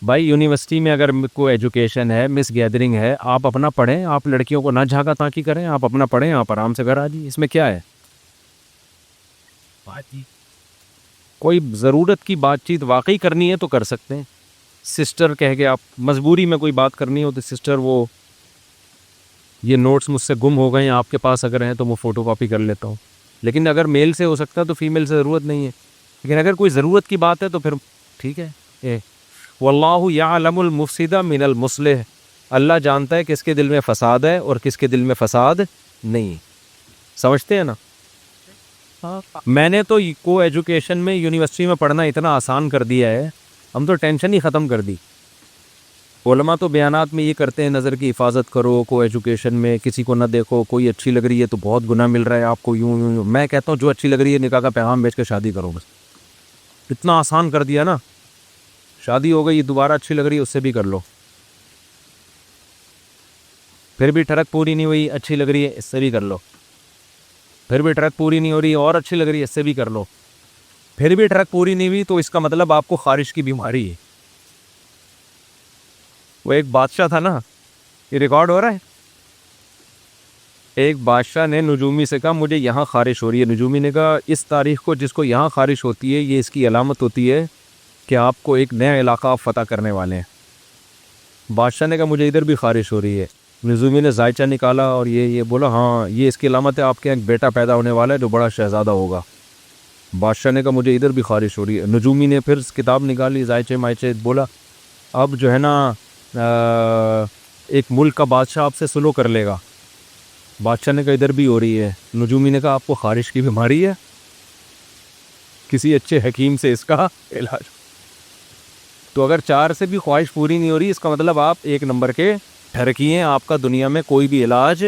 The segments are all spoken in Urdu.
بھائی یونیورسٹی میں اگر کوئی ایجوکیشن ہے، مس گیدرنگ ہے، آپ اپنا پڑھیں، آپ لڑکیوں کو نہ جھانکا تاکی کریں، آپ اپنا پڑھیں، آپ آرام سے گھر آ جائیں، اس میں کیا ہے؟ کوئی ضرورت کی بات چیت واقعی کرنی ہے تو کر سکتے ہیں، سسٹر کہہ کے آپ مجبوری میں کوئی بات کرنی ہو تو سسٹر وہ یہ نوٹس مجھ سے گم ہو گئے ہیں، آپ کے پاس اگر ہیں تو میں فوٹو کاپی کر لیتا ہوں، لیکن اگر میل سے ہو سکتا ہے تو فیمیل سے ضرورت نہیں ہے، لیکن اگر کوئی ضرورت کی بات ہے تو پھر ٹھیک ہے۔ واللہ یعلم المفسد من المصلح، اللہ جانتا ہے کس کے دل میں فساد ہے اور کس کے دل میں فساد نہیں، سمجھتے ہیں نا؟ میں نے تو کو ایجوکیشن میں یونیورسٹی میں پڑھنا اتنا آسان کر دیا ہے، ہم تو ٹینشن ہی ختم کر دی۔ علماء تو بیانات میں یہ کرتے ہیں نظر کی حفاظت کرو، کو ایجوکیشن میں کسی کو نہ دیکھو، کوئی اچھی لگ رہی ہے تو بہت گناہ مل رہا ہے آپ کو، یوں یوں یوں۔ میں کہتا ہوں جو اچھی لگ رہی ہے نکاح کا پیغام بھیج کے شادی کرو، بس اتنا آسان کر دیا نا، شادی ہو گئی، دوبارہ اچھی لگ رہی ہے اس سے بھی کر لو، پھر بھی ٹرک پوری نہیں ہوئی، اچھی لگ رہی ہے اس سے بھی کر لو، پھر بھی ٹرک پوری نہیں ہو رہی اور اچھی لگ رہی ہے اس سے بھی کر لو، پھر بھی ٹرک پوری نہیں ہوئی تو اس کا مطلب آپ کو خارش کی بیماری ہے۔ وہ ایک بادشاہ تھا نا، یہ ریکارڈ ہو رہا ہے، ایک بادشاہ نے نجومی سے کہا مجھے یہاں خارش ہو رہی ہے، نجومی نے کہا اس تاریخ کو جس کو یہاں خارش ہوتی ہے یہ اس کی علامت ہوتی ہے کہ آپ کو ایک نیا علاقہ آپ فتح کرنے والے ہیں۔ بادشاہ نے کہا مجھے ادھر بھی خارش ہو رہی ہے، نجومی نے زائچہ نکالا اور یہ بولا ہاں یہ اس کی علامت ہے، آپ کے ایک بیٹا پیدا ہونے والا ہے جو بڑا شہزادہ ہوگا۔ بادشاہ نے کہا مجھے ادھر بھی خارش ہو رہی ہے، نجومی نے پھر کتاب نکالی زائچے مائچے، بولا اب جو ہے نا ایک ملک کا بادشاہ آپ سے سلو کر لے گا۔ بادشاہ نے کہا ادھر بھی ہو رہی ہے، نجومی نے کہا آپ کو خارش کی بیماری ہے، کسی اچھے حکیم سے اس کا علاج۔ تو اگر 4 سے بھی خواہش پوری نہیں ہو رہی اس کا مطلب آپ 1 نمبر کے ٹھرکی ہیں، آپ کا دنیا میں کوئی بھی علاج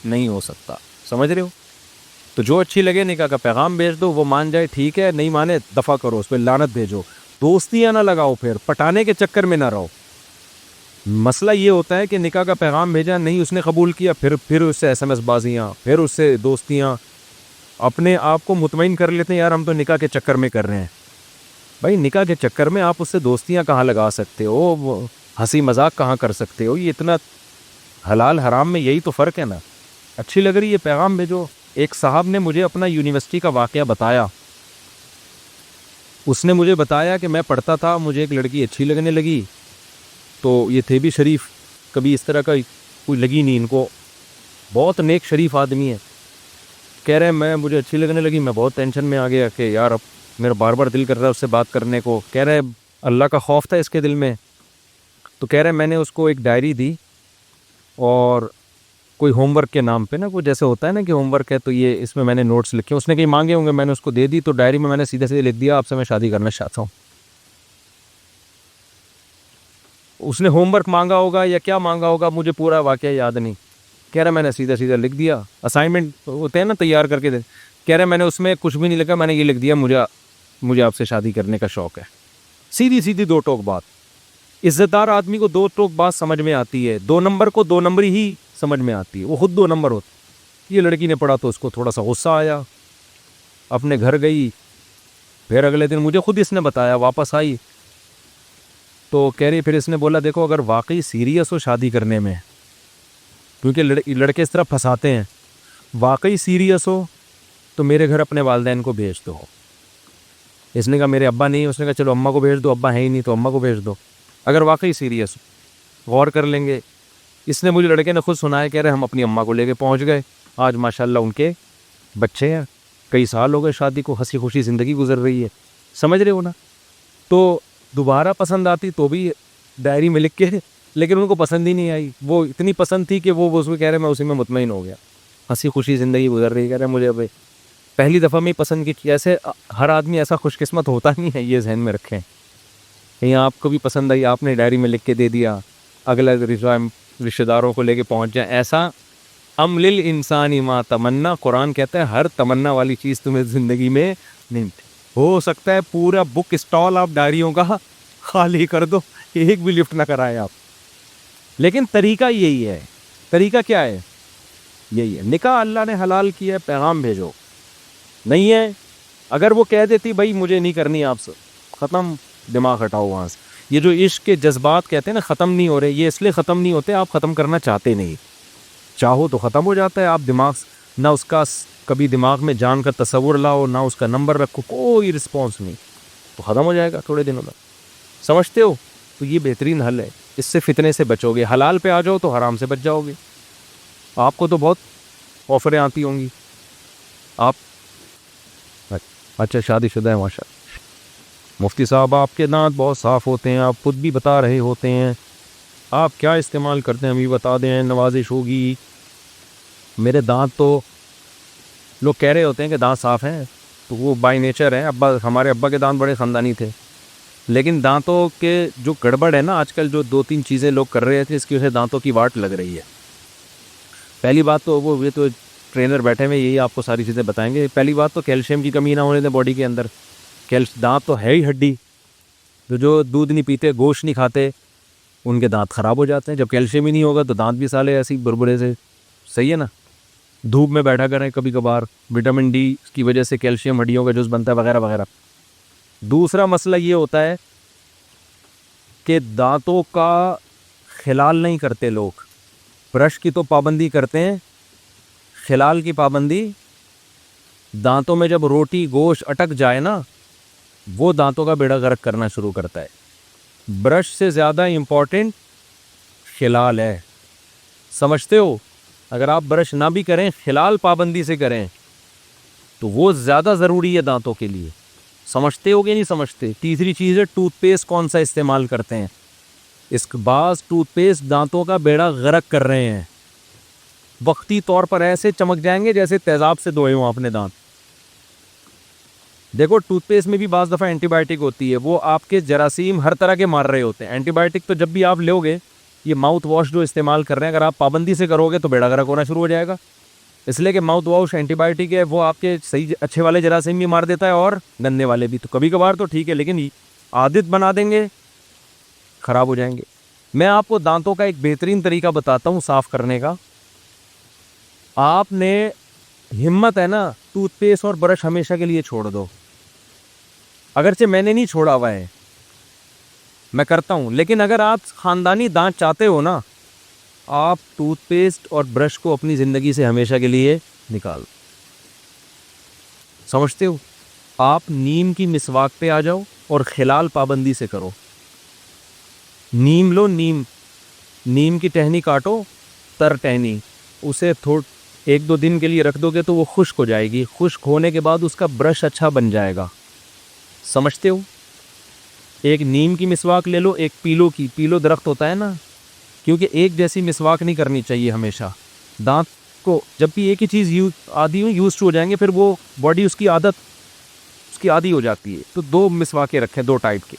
نہیں ہو سکتا، سمجھ رہے ہو؟ تو جو اچھی لگے نکاح کا پیغام بھیج دو، وہ مان جائے ٹھیک ہے، نہیں مانے دفع کرو، اس پہ لعنت بھیجو، دوستیاں نہ لگاؤ، پھر پٹانے کے چکر میں نہ رہو۔ مسئلہ یہ ہوتا ہے کہ نکاح کا پیغام بھیجا نہیں، اس نے قبول کیا، پھر اس سے SMS بازیاں، پھر اس سے دوستیاں، اپنے آپ کو مطمئن کر لیتے ہیں یار ہم تو نکاح کے چکر میں کر رہے ہیں۔ بھائی نکاح کے چکر میں آپ اس سے دوستیاں کہاں لگا سکتے ہو، ہنسی مذاق کہاں کر سکتے ہو؟ یہ اتنا حلال حرام میں یہی تو فرق ہے نا۔ اچھی لگ رہی ہے پیغام بھیجو۔ ایک صاحب نے مجھے اپنا یونیورسٹی کا واقعہ بتایا، اس نے مجھے بتایا کہ میں پڑھتا تھا، مجھے ایک لڑکی اچھی لگنے لگی، تو یہ تھے بھی شریف، کبھی اس طرح کا کوئی لگی نہیں ان کو، بہت نیک شریف آدمی ہے، کہہ رہے ہیں مجھے اچھی لگنے لگی، میں بہت ٹینشن میں آ گیا کہ یار اب میرا بار بار دل کر رہا ہے اس سے بات کرنے کو، کہہ رہے اللہ کا خوف تھا اس کے دل میں، تو کہہ رہے میں نے اس کو ایک ڈائری دی اور کوئی ہوم ورک کے نام پہ نا، کوئی جیسے ہوتا ہے نا کہ ہوم ورک ہے تو یہ اس میں نے نوٹس لکھے، اس نے کہیں مانگے ہوں گے، میں نے اس کو دے دی، تو ڈائری میں نے سیدھے سیدھے لکھ دیا آپ سے میں شادی کرنا چاہتا ہوں۔ اس نے ہوم ورک مانگا ہوگا یا کیا مانگا ہوگا مجھے پورا واقعہ یاد نہیں، کہہ رہا میں نے سیدھا سیدھا لکھ دیا، اسائنمنٹ ہوتے ہیں نا تیار کر کے دے، کہہ رہے میں نے اس میں کچھ بھی نہیں لکھا، میں نے یہ لکھ دیا مجھے آپ سے شادی کرنے کا شوق ہے۔ سیدھی سیدھی 2 ٹوک بات۔ عزت دار آدمی کو 2 ٹوک بات سمجھ میں آتی ہے، 2 نمبر کو 2 نمبری ہی سمجھ میں آتی ہے، وہ خود 2 نمبر ہوتی۔ یہ لڑکی نے پڑھا تو اس کو تھوڑا سا غصہ آیا، اپنے گھر گئی، پھر اگلے دن مجھے خود اس نے بتایا، واپس آئی تو کہہ رہی، پھر اس نے بولا دیکھو اگر واقعی سیریس ہو شادی کرنے میں، کیونکہ لڑکے اس طرح پھنساتے ہیں، واقعی سیریس ہو تو میرے گھر اپنے والدین کو بھیج دو۔ اس نے کہا میرے ابا نہیں، اس نے کہا چلو اماں کو بھیج دو، ابا ہے ہی نہیں تو اماں کو بھیج دو، اگر واقعی سیریس ہو غور کر لیں گے۔ اس نے مجھے لڑکے نے خود سنایا، کہہ رہے ہم اپنی اماں کو لے کے پہنچ گئے، آج ماشاءاللہ ان کے بچے ہیں، کئی سال ہو گئے شادی کو، ہنسی خوشی زندگی گزر رہی ہے، سمجھ رہے ہو نا؟ تو دوبارہ پسند آتی تو بھی ڈائری میں لکھ کے، لیکن ان کو پسند ہی نہیں آئی، وہ اتنی پسند تھی کہ وہ اس کو کہہ رہے میں اسی میں مطمئن ہو گیا، ہنسی خوشی زندگی گزر رہی ہے، کہہ رہے مجھے اب پہلی دفعہ میں ہی پسند کی، جیسے ہر آدمی ایسا خوش قسمت ہوتا نہیں ہے، یہ ذہن میں رکھیں، کہیں آپ کو بھی پسند آئی آپ نے ڈائری میں لکھ کے دے دیا، اگلا رشتہ داروں کو لے کے پہنچ جائیں، ایسا ام للانسان ما تمنا، قرآن کہتا ہے ہر تمنا والی چیز تمہیں زندگی میں نہیں، ہو سکتا ہے پورا بک اسٹال آپ ڈائریوں کا خالی کر دو، ایک بھی لفٹ نہ کرائے آپ، لیکن طریقہ یہی ہے۔ طریقہ کیا ہے؟ یہی ہے، نکاح اللہ نے حلال کیا ہے، پیغام بھیجو، نہیں ہے اگر وہ کہہ دیتی بھائی مجھے نہیں کرنی آپ سے، ختم، دماغ ہٹاؤ وہاں سے. یہ جو عشق کے جذبات کہتے ہیں نا ختم نہیں ہو رہے, یہ اس لیے ختم نہیں ہوتے, آپ ختم کرنا چاہتے نہیں. چاہو تو ختم ہو جاتا ہے. آپ دماغ نہ اس کا کبھی دماغ میں جان کا تصور لاؤ, نہ اس کا نمبر رکھو, کوئی رسپانس نہیں, تو ختم ہو جائے گا تھوڑے دنوں میں. سمجھتے ہو؟ تو یہ بہترین حل ہے, اس سے فتنے سے بچو گے. حلال پہ آ جاؤ تو حرام سے بچ جاؤ گے. آپ کو تو بہت آفریں آتی ہوں گی. آپ اچھا شادی شدہ ہیں ماشاء اللہ. مفتی صاحب آپ کے دانت بہت صاف ہوتے ہیں, آپ خود بھی بتا رہے ہوتے ہیں, آپ کیا استعمال کرتے ہیں ہمیں بتا دیں, نوازش ہوگی. میرے دانت تو لوگ کہہ رہے ہوتے ہیں کہ دانت صاف ہیں, تو وہ بائی نیچر ہیں. ہمارے ابا کے دانت بڑے خاندانی تھے, لیکن دانتوں کے جو گڑبڑ ہے نا آج کل, جو 2-3 چیزیں لوگ کر رہے تھے, اس کی وجہ سے دانتوں کی واٹ لگ رہی ہے. پہلی بات تو وہ یہ تو ٹرینر بیٹھے ہوئے یہی آپ کو ساری چیزیں بتائیں گے. پہلی بات تو کیلشیم کی کمی نہ ہونے دیں باڈی کے اندر. دانت تو ہے ہی ہڈی, جو دودھ نہیں پیتے, گوشت نہیں کھاتے, ان کے دانت خراب ہو جاتے ہیں. جب کیلشیم ہی نہیں ہوگا تو دانت بھی سالے ایسی بربرے سے. صحیح ہے نا؟ دھوپ میں بیٹھا کریں کبھی کبھار, وٹامن ڈی کی وجہ سے کیلشیم ہڈیوں کا جز بنتا ہے وغیرہ وغیرہ. دوسرا مسئلہ یہ ہوتا ہے کہ دانتوں کا خلال نہیں کرتے لوگ. برش کی تو پابندی کرتے ہیں, خلال کی پابندی. دانتوں میں جب روٹی گوشت اٹک جائے نا, وہ دانتوں کا بیڑا غرق کرنا شروع کرتا ہے. برش سے زیادہ امپورٹنٹ خلال ہے. سمجھتے ہو؟ اگر آپ برش نہ بھی کریں, خلال پابندی سے کریں, تو وہ زیادہ ضروری ہے دانتوں کے لیے. سمجھتے ہو کہ نہیں سمجھتے؟ تیسری چیز ہے ٹوتھ پیسٹ کون سا استعمال کرتے ہیں. اس بعض ٹوتھ پیسٹ دانتوں کا بیڑا غرق کر رہے ہیں. وقتی طور پر ایسے چمک جائیں گے جیسے تیزاب سے دھوئے ہوں اپنے دانت. دیکھو ٹوتھ پیسٹ میں بھی بعض دفعہ اینٹی بائیوٹک ہوتی ہے, وہ آپ کے جراثیم ہر طرح کے مار رہے ہوتے ہیں. اینٹی بائیوٹک تو جب بھی آپ لو گے, یہ ماؤتھ واش جو استعمال کر رہے ہیں, اگر آپ پابندی سے کرو گے تو بیڑا غرق ہونا شروع ہو جائے گا. اس لیے کہ ماؤتھ واش اینٹی بائیوٹک ہے, وہ آپ کے صحیح اچھے والے جراثیم بھی مار دیتا ہے اور گندے والے بھی. تو کبھی کبھار تو ٹھیک ہے, لیکن عادت بنا دیں گے خراب ہو جائیں گے. میں آپ کو دانتوں کا ایک بہترین طریقہ بتاتا ہوں صاف کرنے کا. آپ نے ہمت ہے نا, ٹوتھ پیسٹ اور برش ہمیشہ کے لیے چھوڑ دو. اگرچہ میں نے نہیں چھوڑا ہوا ہے, میں کرتا ہوں, لیکن اگر آپ خاندانی دانت چاہتے ہو نا, آپ ٹوتھ پیسٹ اور برش کو اپنی زندگی سے ہمیشہ کے لیے نکال. سمجھتے ہو؟ آپ نیم کی مسواک پہ آ جاؤ اور خلال پابندی سے کرو. نیم لو, نیم کی ٹہنی کاٹو, تر ٹہنی, اسے 1-2 دن کے لیے رکھ دو گے تو وہ خشک ہو جائے گی. خشک ہونے کے بعد اس کا برش اچھا بن جائے گا. سمجھتے ہو؟ ایک نیم کی مسواک لے لو, ایک پیلو درخت ہوتا ہے نا, کیونکہ ایک جیسی مسواک نہیں کرنی چاہیے ہمیشہ. دانت کو جب بھی ایک ہی چیز یوز ہو جائیں گے, پھر وہ باڈی اس کی عادی ہو جاتی ہے. تو 2 مسواکیں رکھیں, 2 ٹائپ کے.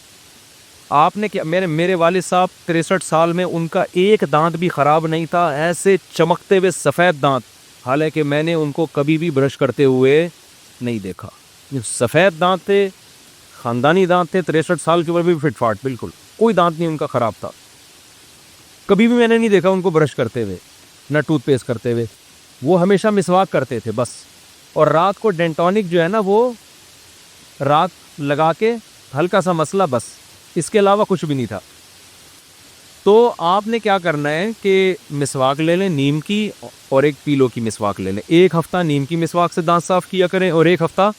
آپ نے کیا, میرے والد صاحب 63 سال میں ان کا ایک دانت بھی خراب نہیں تھا, ایسے چمکتے ہوئے سفید دانت, حالانکہ میں نے ان کو کبھی بھی برش کرتے ہوئے نہیں دیکھا. سفید دانت تھے, خاندانی دانت تھے, 63 سال کی عمر بھی فٹ فاٹ, بالکل کوئی دانت نہیں ان کا خراب تھا. کبھی بھی میں نے نہیں دیکھا ان کو برش کرتے ہوئے, نہ ٹوتھ پیسٹ کرتے ہوئے. وہ ہمیشہ مسواک کرتے تھے بس, اور رات کو ڈینٹونک جو ہے نا وہ رات لگا کے ہلکا سا مسئلہ, بس اس کے علاوہ کچھ بھی نہیں تھا. تو آپ نے کیا کرنا ہے کہ مسواک لے لیں نیم کی, اور ایک پیلو کی مسواک لے لیں. 1 ہفتہ نیم کی مسواک سے دانت صاف کیا کریں, اور 1 ہفتہ,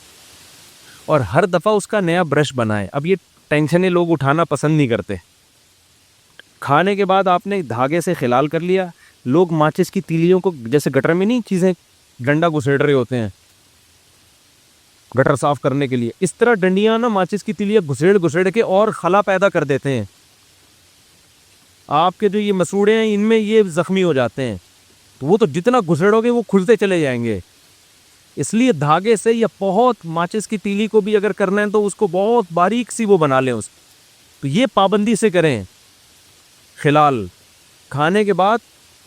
اور ہر دفعہ اس کا نیا برش بنائیں. اب یہ ٹینشنیں لوگ اٹھانا پسند نہیں کرتے. کھانے کے بعد آپ نے دھاگے سے خلال کر لیا. لوگ ماچس کی تیلیوں کو جیسے گٹر میں نہیں چیزیں ڈنڈا گھسیڑ رہے ہوتے ہیں گٹر صاف کرنے کے لیے, اس طرح ڈنڈیاں نا ماچس کی تیلیاں گھسیڑ کے اور خلا پیدا کر دیتے ہیں. آپ کے جو یہ مسوڑے ہیں ان میں یہ زخمی ہو جاتے ہیں, تو وہ تو جتنا گھسیڑو گے وہ کھلتے چلے جائیں گے. اس لیے دھاگے سے یا بہت ماچس کی تیلی کو بھی اگر کرنا ہے تو اس کو بہت باریک سی وہ بنا لیں اس. تو یہ پابندی سے کریں. خلال کھانے کے بعد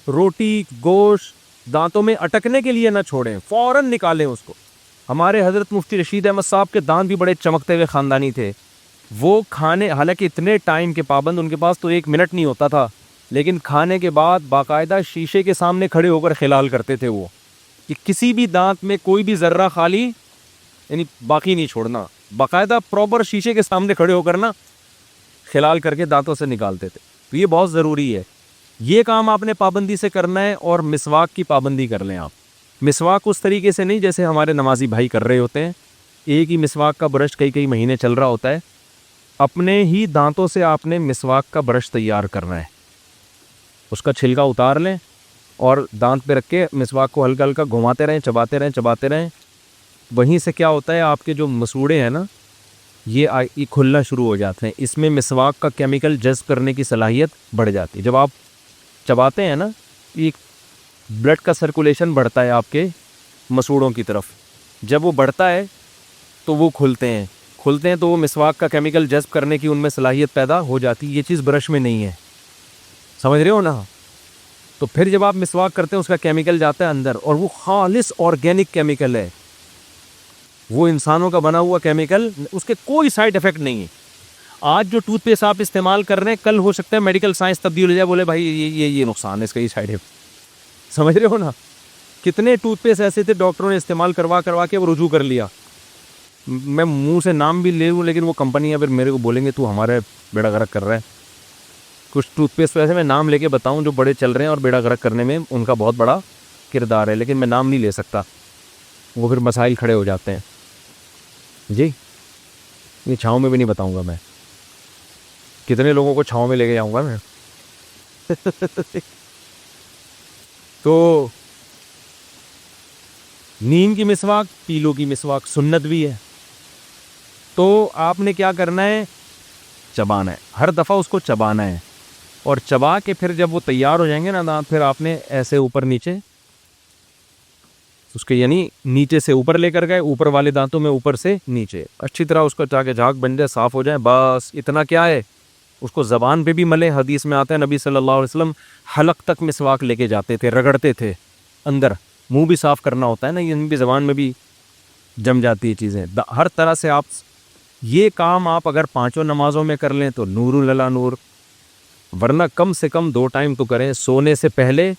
روٹی گوشت دانتوں میں اٹکنے کے لیے نہ چھوڑیں, فوراً نکالیں اس کو. ہمارے حضرت مفتی رشید احمد صاحب کے دانت بھی بڑے چمکتے ہوئے خاندانی تھے. وہ کھانے, حالانکہ اتنے ٹائم کے پابند, ان کے پاس تو 1 منٹ نہیں ہوتا تھا, لیکن کھانے کے بعد باقاعدہ شیشے کے سامنے کھڑے ہو کر خلال کرتے تھے وہ, کہ کسی بھی دانت میں کوئی بھی ذرہ خالی یعنی باقی نہیں چھوڑنا. باقاعدہ پراپر شیشے کے سامنے کھڑے ہو کر نا کھلال کر کے دانتوں سے نکالتے تھے. تو یہ بہت ضروری ہے. یہ کام آپ نے پابندی سے کرنا ہے. اور مسواک کی پابندی کر لیں آپ. مسواک اس طریقے سے نہیں جیسے ہمارے نمازی بھائی کر رہے ہوتے ہیں. ایک ہی مسواک کا برش کئی مہینے چل رہا ہوتا ہے. اپنے ہی دانتوں سے آپ نے مسواک کا برش تیار کرنا ہے. اس کا چھلکا اتار لیں اور دانت پہ رکھ کے مسواک کو ہلکا ہلکا گھماتے رہیں, چباتے رہیں. وہیں سے کیا ہوتا ہے, آپ کے جو مسوڑے ہیں نا, یہ کھلنا شروع ہو جاتے ہیں. اس میں مسواک کا کیمیکل جذب کرنے کی صلاحیت بڑھ جاتی ہے. جب آپ چباتے ہیں نا, ایک بلڈ کا سرکولیشن بڑھتا ہے آپ کے مسوڑوں کی طرف. جب وہ بڑھتا ہے تو وہ کھلتے ہیں تو وہ مسواک کا کیمیکل جذب کرنے کی ان میں صلاحیت پیدا ہو جاتی ہے. یہ چیز برش میں نہیں ہے, سمجھ رہے ہو نا. تو پھر جب آپ مسواک کرتے ہیں اس کا کیمیکل جاتا ہے اندر, اور وہ خالص آرگینک کیمیکل ہے. وہ انسانوں کا بنا ہوا کیمیکل, اس کے کوئی سائیڈ افیکٹ نہیں ہے. آج جو ٹوتھ پیسٹ آپ استعمال کر رہے ہیں, کل ہو سکتا ہے میڈیکل سائنس تبدیل ہو جائے, بولے بھائی یہ نقصان ہے اس کا, یہ سائیڈ افیکٹ. سمجھ رہے ہو نا. کتنے ٹوتھ پیسٹ ایسے تھے ڈاکٹروں نے استعمال کروا کے وہ رجوع کر لیا. میں منہ سے نام بھی لے لوں لیکن وہ کمپنیاں پھر میرے کو بولیں گے تو ہمارے بیڑا غرق کر رہا ہے. کچھ ٹوتھ پیسٹ ویسے میں نام لے کے بتاؤں جو بڑے چل رہے ہیں اور بیڑا غرق کرنے میں ان کا بہت بڑا کردار ہے, لیکن میں نام نہیں لے سکتا, وہ پھر مسائل کھڑے ہو جاتے ہیں. جی یہ چھاؤں میں بھی نہیں بتاؤں گا میں, کتنے لوگوں کو چھاؤں میں لے کے جاؤں گا میں. تو نیم کی مسواک, پیلو کی مسواک سنت بھی ہے. تو آپ نے کیا کرنا ہے, چبانا ہے, ہر دفعہ اس کو چبانا ہے. اور چبا کے پھر جب وہ تیار ہو جائیں گے نا دانت, پھر آپ نے ایسے اوپر نیچے اس کے, یعنی نیچے سے اوپر لے کر گئے, اوپر والے دانتوں میں اوپر سے نیچے اچھی طرح اس کو تاکہ جھاگ بن جائے, صاف ہو جائے. بس اتنا کیا ہے, اس کو زبان پہ بھی ملے. حدیث میں آتا ہے نبی صلی اللہ علیہ وسلم حلق تک مسواک لے کے جاتے تھے, رگڑتے تھے اندر. منہ بھی صاف کرنا ہوتا ہے نا, یہ بھی زبان میں بھی جم جاتی ہے چیزیں. ہر طرح سے آپ یہ کام آپ اگر 5 نمازوں میں کر لیں تو نور للا نور, ورنہ کم سے کم 2 ٹائم تو کریں, سونے سے پہلے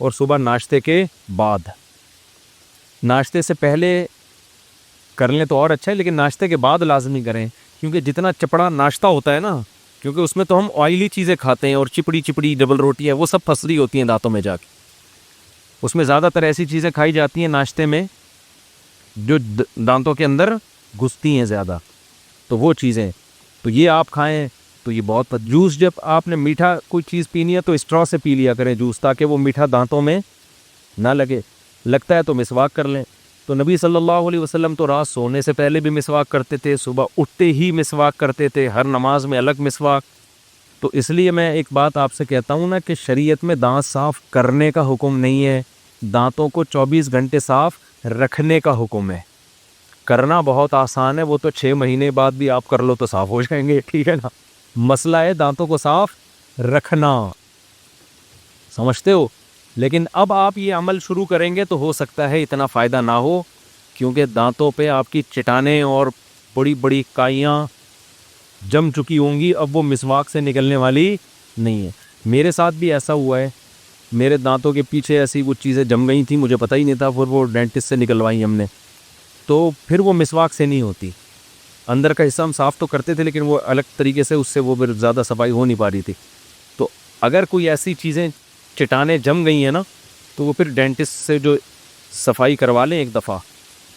اور صبح ناشتے کے بعد. ناشتے سے پہلے کر لیں تو اور اچھا ہے, لیکن ناشتے کے بعد لازمی کریں, کیونکہ جتنا چپڑا ناشتہ ہوتا ہے نا, کیونکہ اس میں تو ہم آئلی چیزیں کھاتے ہیں, اور چپڑی ڈبل روٹی ہے, وہ سب پھنس رہی ہوتی ہیں دانتوں میں جا کے. اس میں زیادہ تر ایسی چیزیں کھائی جاتی ہیں ناشتے میں جو دانتوں کے اندر گھستی ہیں زیادہ, تو وہ چیزیں تو یہ آپ کھائیں تو یہ بہت. جوس جب آپ نے میٹھا کوئی چیز پینی ہے تو اسٹرا سے پی لیا کریں جوس, تاکہ وہ میٹھا دانتوں میں نہ لگے. لگتا ہے تو مسواک کر لیں. تو نبی صلی اللہ علیہ وسلم تو رات سونے سے پہلے بھی مسواک کرتے تھے, صبح اٹھتے ہی مسواک کرتے تھے, ہر نماز میں الگ مسواک. تو اس لیے میں ایک بات آپ سے کہتا ہوں نا کہ شریعت میں دانت صاف کرنے کا حکم نہیں ہے, دانتوں کو 24 گھنٹے صاف رکھنے کا حکم ہے. کرنا بہت آسان ہے, وہ تو 6 مہینے بعد بھی آپ کر لو تو صاف ہو جائیں گے, ٹھیک ہے نا. مسئلہ ہے دانتوں کو صاف رکھنا, سمجھتے ہو. لیکن اب آپ یہ عمل شروع کریں گے تو ہو سکتا ہے اتنا فائدہ نہ ہو, کیونکہ دانتوں پہ آپ کی چٹانیں اور بڑی بڑی کائیاں جم چکی ہوں گی, اب وہ مسواک سے نکلنے والی نہیں ہے. میرے ساتھ بھی ایسا ہوا ہے, میرے دانتوں کے پیچھے ایسی وہ چیزیں جم گئی تھیں, مجھے پتہ ہی نہیں تھا, پھر وہ ڈینٹسٹ سے نکلوائی ہم نے, تو پھر وہ مسواک سے نہیں ہوتی. اندر کا حصہ ہم صاف تو کرتے تھے لیکن وہ الگ طریقے سے, اس سے وہ پھر زیادہ صفائی ہو نہیں پا رہی تھی. تو اگر کوئی ایسی چیزیں چٹانیں جم گئی ہیں نا, تو وہ پھر ڈینٹسٹ سے جو صفائی کروا لیں ایک دفعہ,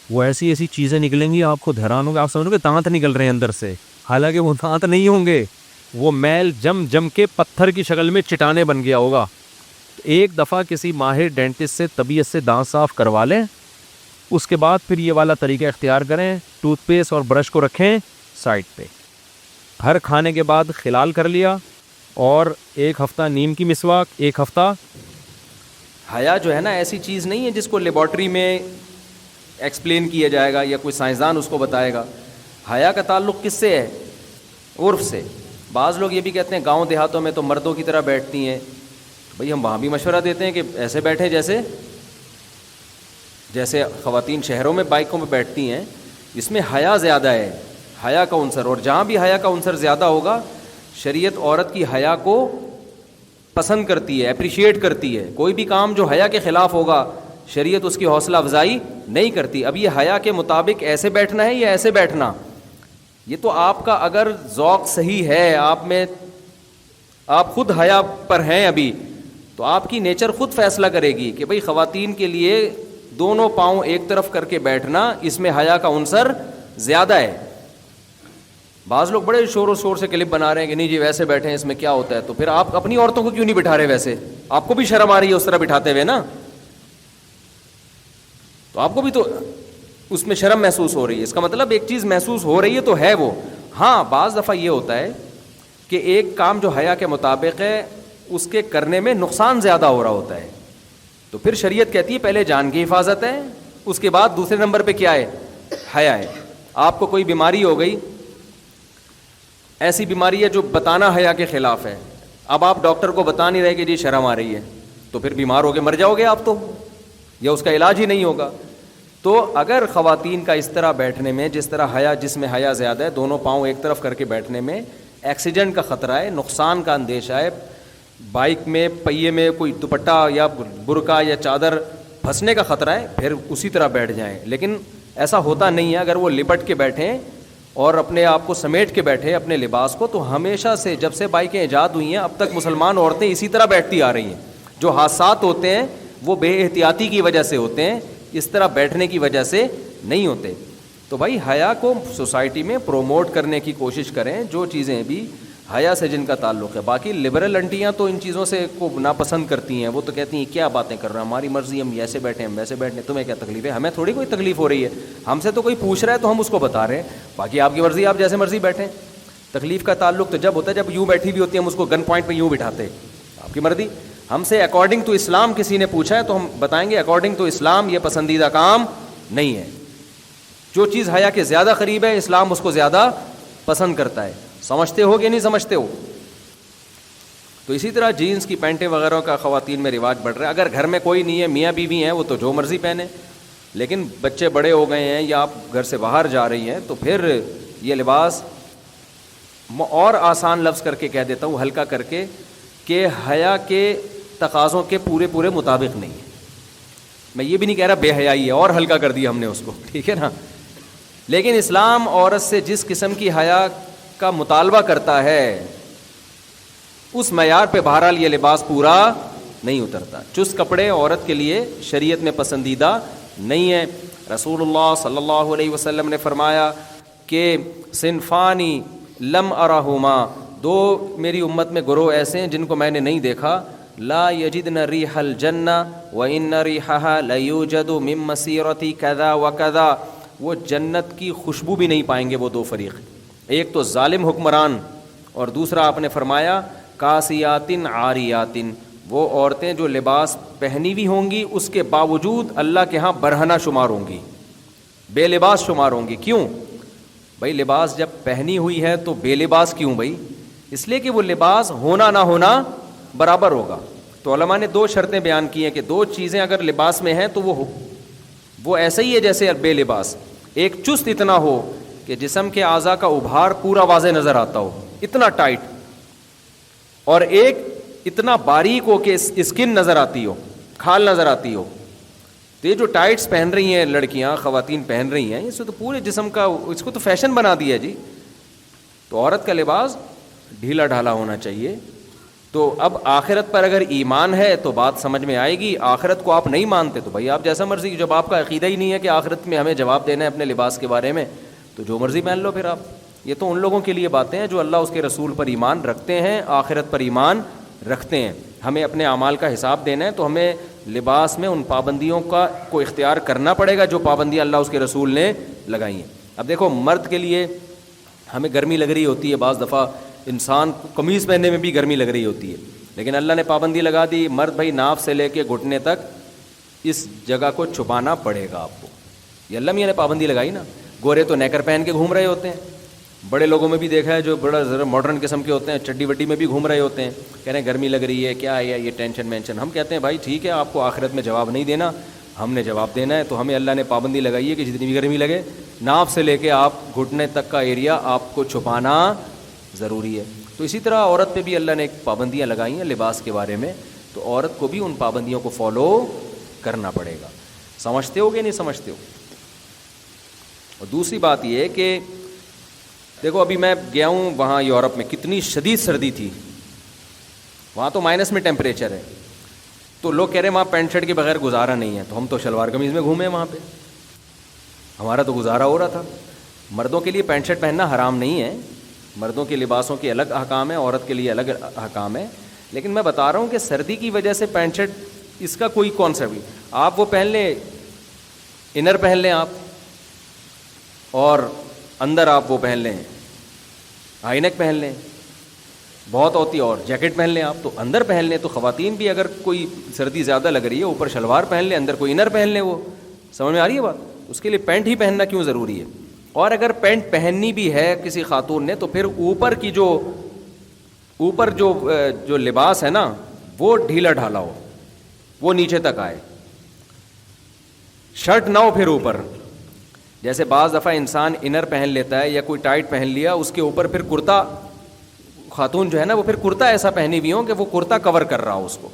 وہ ایسی چیزیں نکلیں گی آپ خود حیران ہوں گے. آپ سمجھو کہ دانت نکل رہے ہیں اندر سے, حالانکہ وہ دانت نہیں ہوں گے, وہ میل جم کے پتھر کی شکل میں چٹانیں بن گیا ہوگا. ایک دفعہ کسی ماہر ڈینٹسٹ سے طبیعت سے دانت صاف کروا لیں, اس کے بعد پھر یہ والا طریقہ اختیار کریں. ٹوتھ پیسٹ اور برش کو رکھیں سائڈ پہ, ہر کھانے کے بعد خلال کر لیا, اور 1 ہفتہ نیم کی مسواک, 1 ہفتہ. حیا جو ہے نا ایسی چیز نہیں ہے جس کو لیبارٹری میں ایکسپلین کیا جائے گا یا کوئی سائنسدان اس کو بتائے گا. حیا کا تعلق کس سے ہے؟ عرف سے. بعض لوگ یہ بھی کہتے ہیں گاؤں دیہاتوں میں تو مردوں کی طرح بیٹھتی ہیں, بھئی ہم وہاں بھی مشورہ دیتے ہیں کہ ایسے بیٹھیں جیسے خواتین شہروں میں بائکوں میں بیٹھتی ہیں. اس میں حیا زیادہ ہے, حیا کا عنصر, اور جہاں بھی حیا کا عنصر زیادہ ہوگا شریعت عورت کی حیا کو پسند کرتی ہے, اپریشیٹ کرتی ہے. کوئی بھی کام جو حیا کے خلاف ہوگا شریعت اس کی حوصلہ افزائی نہیں کرتی. اب یہ حیا کے مطابق ایسے بیٹھنا ہے یا ایسے بیٹھنا, یہ تو آپ کا اگر ذوق صحیح ہے، آپ خود حیا پر ہیں ابھی، تو آپ کی نیچر خود فیصلہ کرے گی کہ بھئی خواتین کے لیے دونوں پاؤں ایک طرف کر کے بیٹھنا، اس میں حیا کا عنصر زیادہ ہے۔ بعض لوگ بڑے شور و شور سے کلپ بنا رہے ہیں کہ نہیں جی ویسے بیٹھے ہیں، اس میں کیا ہوتا ہے، تو پھر آپ اپنی عورتوں کو کیوں نہیں بٹھا رہے؟ ویسے آپ کو بھی شرم آ رہی ہے اس طرح بٹھاتے ہوئے نا، تو آپ کو بھی تو اس میں شرم محسوس ہو رہی ہے، اس کا مطلب ایک چیز محسوس ہو رہی ہے تو ہے وہ۔ ہاں بعض دفعہ یہ ہوتا ہے کہ ایک کام جو حیا کے مطابق ہے اس کے کرنے میں نقصان زیادہ ہو رہا ہوتا ہے، تو پھر شریعت کہتی ہے پہلے جان کی حفاظت ہے، اس کے بعد دوسرے نمبر پہ کیا ہے؟ حیا ہے۔ آپ کو کوئی بیماری ہو گئی، ایسی بیماری ہے جو بتانا حیا کے خلاف ہے، اب آپ ڈاکٹر کو بتا نہیں رہے کہ جی شرم آ رہی ہے، تو پھر بیمار ہو کے مر جاؤ گے آپ تو، یا اس کا علاج ہی نہیں ہوگا۔ تو اگر خواتین کا اس طرح بیٹھنے میں، جس طرح حیا، جس میں حیا زیادہ ہے، دونوں پاؤں ایک طرف کر کے بیٹھنے میں ایکسیڈنٹ کا خطرہ ہے، نقصان کا اندیشہ ہے، بائک میں پہیے میں کوئی دوپٹہ یا برقع یا چادر پھنسنے کا خطرہ ہے، پھر اسی طرح بیٹھ جائیں۔ لیکن ایسا ہوتا نہیں ہے، اگر وہ لپٹ کے بیٹھیں اور اپنے آپ کو سمیٹ کے بیٹھے اپنے لباس کو، تو ہمیشہ سے جب سے بائکیں ایجاد ہوئی ہیں اب تک مسلمان عورتیں اسی طرح بیٹھتی آ رہی ہیں۔ جو حادثات ہوتے ہیں وہ بے احتیاطی کی وجہ سے ہوتے ہیں، اس طرح بیٹھنے کی وجہ سے نہیں ہوتے۔ تو بھائی حیا کو سوسائٹی میں پروموٹ کرنے کی کوشش کریں، جو چیزیں بھی حیا سے جن کا تعلق ہے۔ باقی لبرل انٹیاں تو ان چیزوں سے کو ناپسند کرتی ہیں، وہ تو کہتی ہیں کیا باتیں کر رہے ہیں، ہماری مرضی، ہم ایسے بیٹھیں ہم ویسے بیٹھیں، تمہیں کیا تکلیف ہے؟ ہمیں تھوڑی کوئی تکلیف ہو رہی ہے، ہم سے تو کوئی پوچھ رہا ہے تو ہم اس کو بتا رہے ہیں، باقی آپ کی مرضی، آپ جیسے مرضی بیٹھیں۔ تکلیف کا تعلق تو جب ہوتا ہے جب یوں بیٹھی ہوئی ہوتی ہے، ہم اس کو گن پوائنٹ پہ یوں بٹھاتے، آپ کی مرضی۔ ہم سے اکارڈنگ ٹو اسلام کسی نے پوچھا ہے تو ہم بتائیں گے اکارڈنگ ٹو اسلام یہ پسندیدہ کام نہیں ہے۔ جو چیز حیا کے زیادہ قریب ہے اسلام اس کو زیادہ پسند کرتا ہے۔ سمجھتے ہو کہ نہیں سمجھتے ہو؟ تو اسی طرح جینس کی پینٹیں وغیرہ کا خواتین میں رواج بڑھ رہا ہے۔ اگر گھر میں کوئی نہیں ہے، میاں بیوی ہیں، وہ تو جو مرضی پہنے، لیکن بچے بڑے ہو گئے ہیں یا آپ گھر سے باہر جا رہی ہیں تو پھر یہ لباس، اور آسان لفظ کر کے کہہ دیتا ہوں ہلکا کر کے، کہ حیا کے تقاضوں کے پورے مطابق نہیں ہے۔ میں یہ بھی نہیں کہہ رہا بے حیائی ہے، اور ہلکا کر دیا ہم نے اس کو، ٹھیک ہے نا، لیکن اسلام عورت سے جس قسم کی حیا کا مطالبہ کرتا ہے اس معیار پہ بہرحال یہ لباس پورا نہیں اترتا۔ چست کپڑے عورت کے لیے شریعت میں پسندیدہ نہیں ہے۔ رسول اللہ صلی اللہ علیہ وسلم نے فرمایا کہ صنفانی لم ارہما، دو میری امت میں گروہ ایسے ہیں جن کو میں نے نہیں دیکھا، لا یجدن ریح الجنہ وان ریحها لیوجد من مسیرۃ کذا وکذا، وہ جنت کی خوشبو بھی نہیں پائیں گے وہ دو فریق، ایک تو ظالم حکمران اور دوسرا آپ نے فرمایا کاسیاتن عاریاتن، وہ عورتیں جو لباس پہنی ہوئی ہوں گی اس کے باوجود اللہ کے ہاں برہنہ شمار ہوں گی، بے لباس شمار ہوں گی۔ کیوں بھائی؟ لباس جب پہنی ہوئی ہے تو بے لباس کیوں بھائی؟ اس لیے کہ وہ لباس ہونا نہ ہونا برابر ہوگا۔ تو علماء نے دو شرطیں بیان کی ہیں کہ دو چیزیں اگر لباس میں ہیں تو وہ ایسا ہی ہے جیسے بے لباس۔ ایک چست اتنا ہو کہ جسم کے اعضاء کا ابھار پورا واضح نظر آتا ہو، اتنا ٹائٹ، اور ایک اتنا باریک ہو کہ اسکن نظر آتی ہو، کھال نظر آتی ہو۔ تو یہ جو ٹائٹس پہن رہی ہیں لڑکیاں، خواتین پہن رہی ہیں، اس سے تو پورے جسم کا، اس کو تو فیشن بنا دیا جی۔ تو عورت کا لباس ڈھیلا ڈھالا ہونا چاہیے۔ تو اب آخرت پر اگر ایمان ہے تو بات سمجھ میں آئے گی، آخرت کو آپ نہیں مانتے تو بھائی آپ جیسا مرضی، جب آپ کا عقیدہ ہی نہیں ہے کہ آخرت میں ہمیں جواب دینا ہے اپنے لباس کے بارے میں، تو جو مرضی پہن لو پھر آپ۔ یہ تو ان لوگوں کے لیے باتیں ہیں جو اللہ اس کے رسول پر ایمان رکھتے ہیں، آخرت پر ایمان رکھتے ہیں۔ ہمیں اپنے اعمال کا حساب دینا ہے تو ہمیں لباس میں ان پابندیوں کو اختیار کرنا پڑے گا جو پابندیاں اللہ اس کے رسول نے لگائی ہیں۔ اب دیکھو مرد کے لیے ہمیں گرمی لگ رہی ہوتی ہے، بعض دفعہ انسان کو قمیض پہننے میں بھی گرمی لگ رہی ہوتی ہے، لیکن اللہ نے پابندی لگا دی، مرد بھائی ناف سے لے کے گھٹنے تک اس جگہ کو چھپانا پڑے گا آپ کو۔ یہ اللہ میاں نے پابندی لگائی نا۔ گورے تو نیکر پہن کے گھوم رہے ہوتے ہیں، بڑے لوگوں میں بھی دیکھا ہے جو بڑا ذرا ماڈرن قسم کے ہوتے ہیں، چڈی وڈی میں بھی گھوم رہے ہوتے ہیں، کہہ رہے ہیں گرمی لگ رہی ہے، کیا ہے یہ ٹینشن مینشن۔ ہم کہتے ہیں بھائی ٹھیک ہے، آپ کو آخرت میں جواب نہیں دینا، ہم نے جواب دینا ہے، تو ہمیں اللہ نے پابندی لگائی ہے کہ جتنی بھی گرمی لگے ناف سے لے کے آپ گھٹنے تک کا ایریا آپ کو چھپانا ضروری ہے۔ تو اسی طرح عورت پہ بھی اللہ نے ایک پابندیاں لگائی ہیں لباس کے بارے میں، تو عورت کو بھی ان پابندیوں کو فالو کرنا پڑے گا۔ سمجھتے ہو کہ نہیں سمجھتے ہو؟ اور دوسری بات یہ ہے کہ دیکھو ابھی میں گیا ہوں وہاں یورپ میں، کتنی شدید سردی تھی، وہاں تو مائنس میں ٹیمپریچر ہے، تو لوگ کہہ رہے ہیں وہاں پینٹ شرٹ کے بغیر گزارا نہیں ہے، تو ہم تو شلوار قمیض میں گھومے وہاں پہ، ہمارا تو گزارا ہو رہا تھا۔ مردوں کے لیے پینٹ شرٹ پہننا حرام نہیں ہے، مردوں کے لباسوں کے الگ احکام ہے، عورت کے لیے الگ احکام ہے، لیکن میں بتا رہا ہوں کہ سردی کی وجہ سے پینٹ شرٹ اس کا کوئی کانسیپٹ نہیں، آپ وہ پہن لیں، انر پہن لیں آپ، اور اندر آپ وہ پہن لیں ہائی نیک پہن لیں، بہت ہوتی ہے، اور جیکٹ پہن لیں آپ، تو اندر پہن لیں، تو خواتین بھی اگر کوئی سردی زیادہ لگ رہی ہے اوپر شلوار پہن لیں، اندر کوئی انر پہن لیں، وہ سمجھ میں آ رہی ہے بات؟ اس کے لیے پینٹ ہی پہننا کیوں ضروری ہے؟ اور اگر پینٹ پہننی بھی ہے کسی خاتون نے تو پھر اوپر جو لباس ہے نا وہ ڈھیلا ڈھالا ہو، وہ نیچے تک آئے، شرٹ نہ ہو پھر اوپر، جیسے بعض دفعہ انسان انر پہن لیتا ہے یا کوئی ٹائٹ پہن لیا، اس کے اوپر پھر کرتا، خاتون جو ہے نا وہ پھر کرتا ایسا پہنی ہوئی ہو کہ وہ کرتا کور کر رہا ہو اس کو،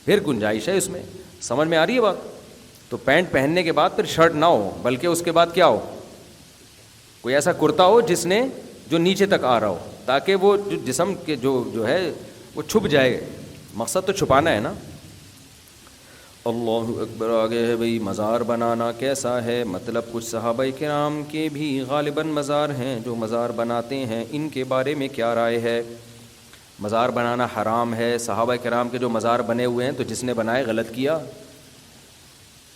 پھر گنجائش ہے اس میں، سمجھ میں آ رہی ہے بات؟ تو پینٹ پہننے کے بعد پھر شرٹ نہ ہو، بلکہ اس کے بعد کیا ہو، کوئی ایسا کرتا ہو جو نیچے تک آ رہا ہو، تاکہ وہ جو جسم کے جو ہے وہ چھپ جائے، مقصد تو چھپانا ہے نا۔ اللہ اکبر۔ آگے ہے بھئی مزار بنانا کیسا ہے؟ مطلب کچھ صحابہ کرام کے بھی غالباً مزار ہیں جو مزار بناتے ہیں، ان کے بارے میں کیا رائے ہے؟ مزار بنانا حرام ہے، صحابہ کرام کے جو مزار بنے ہوئے ہیں تو جس نے بنائے غلط کیا۔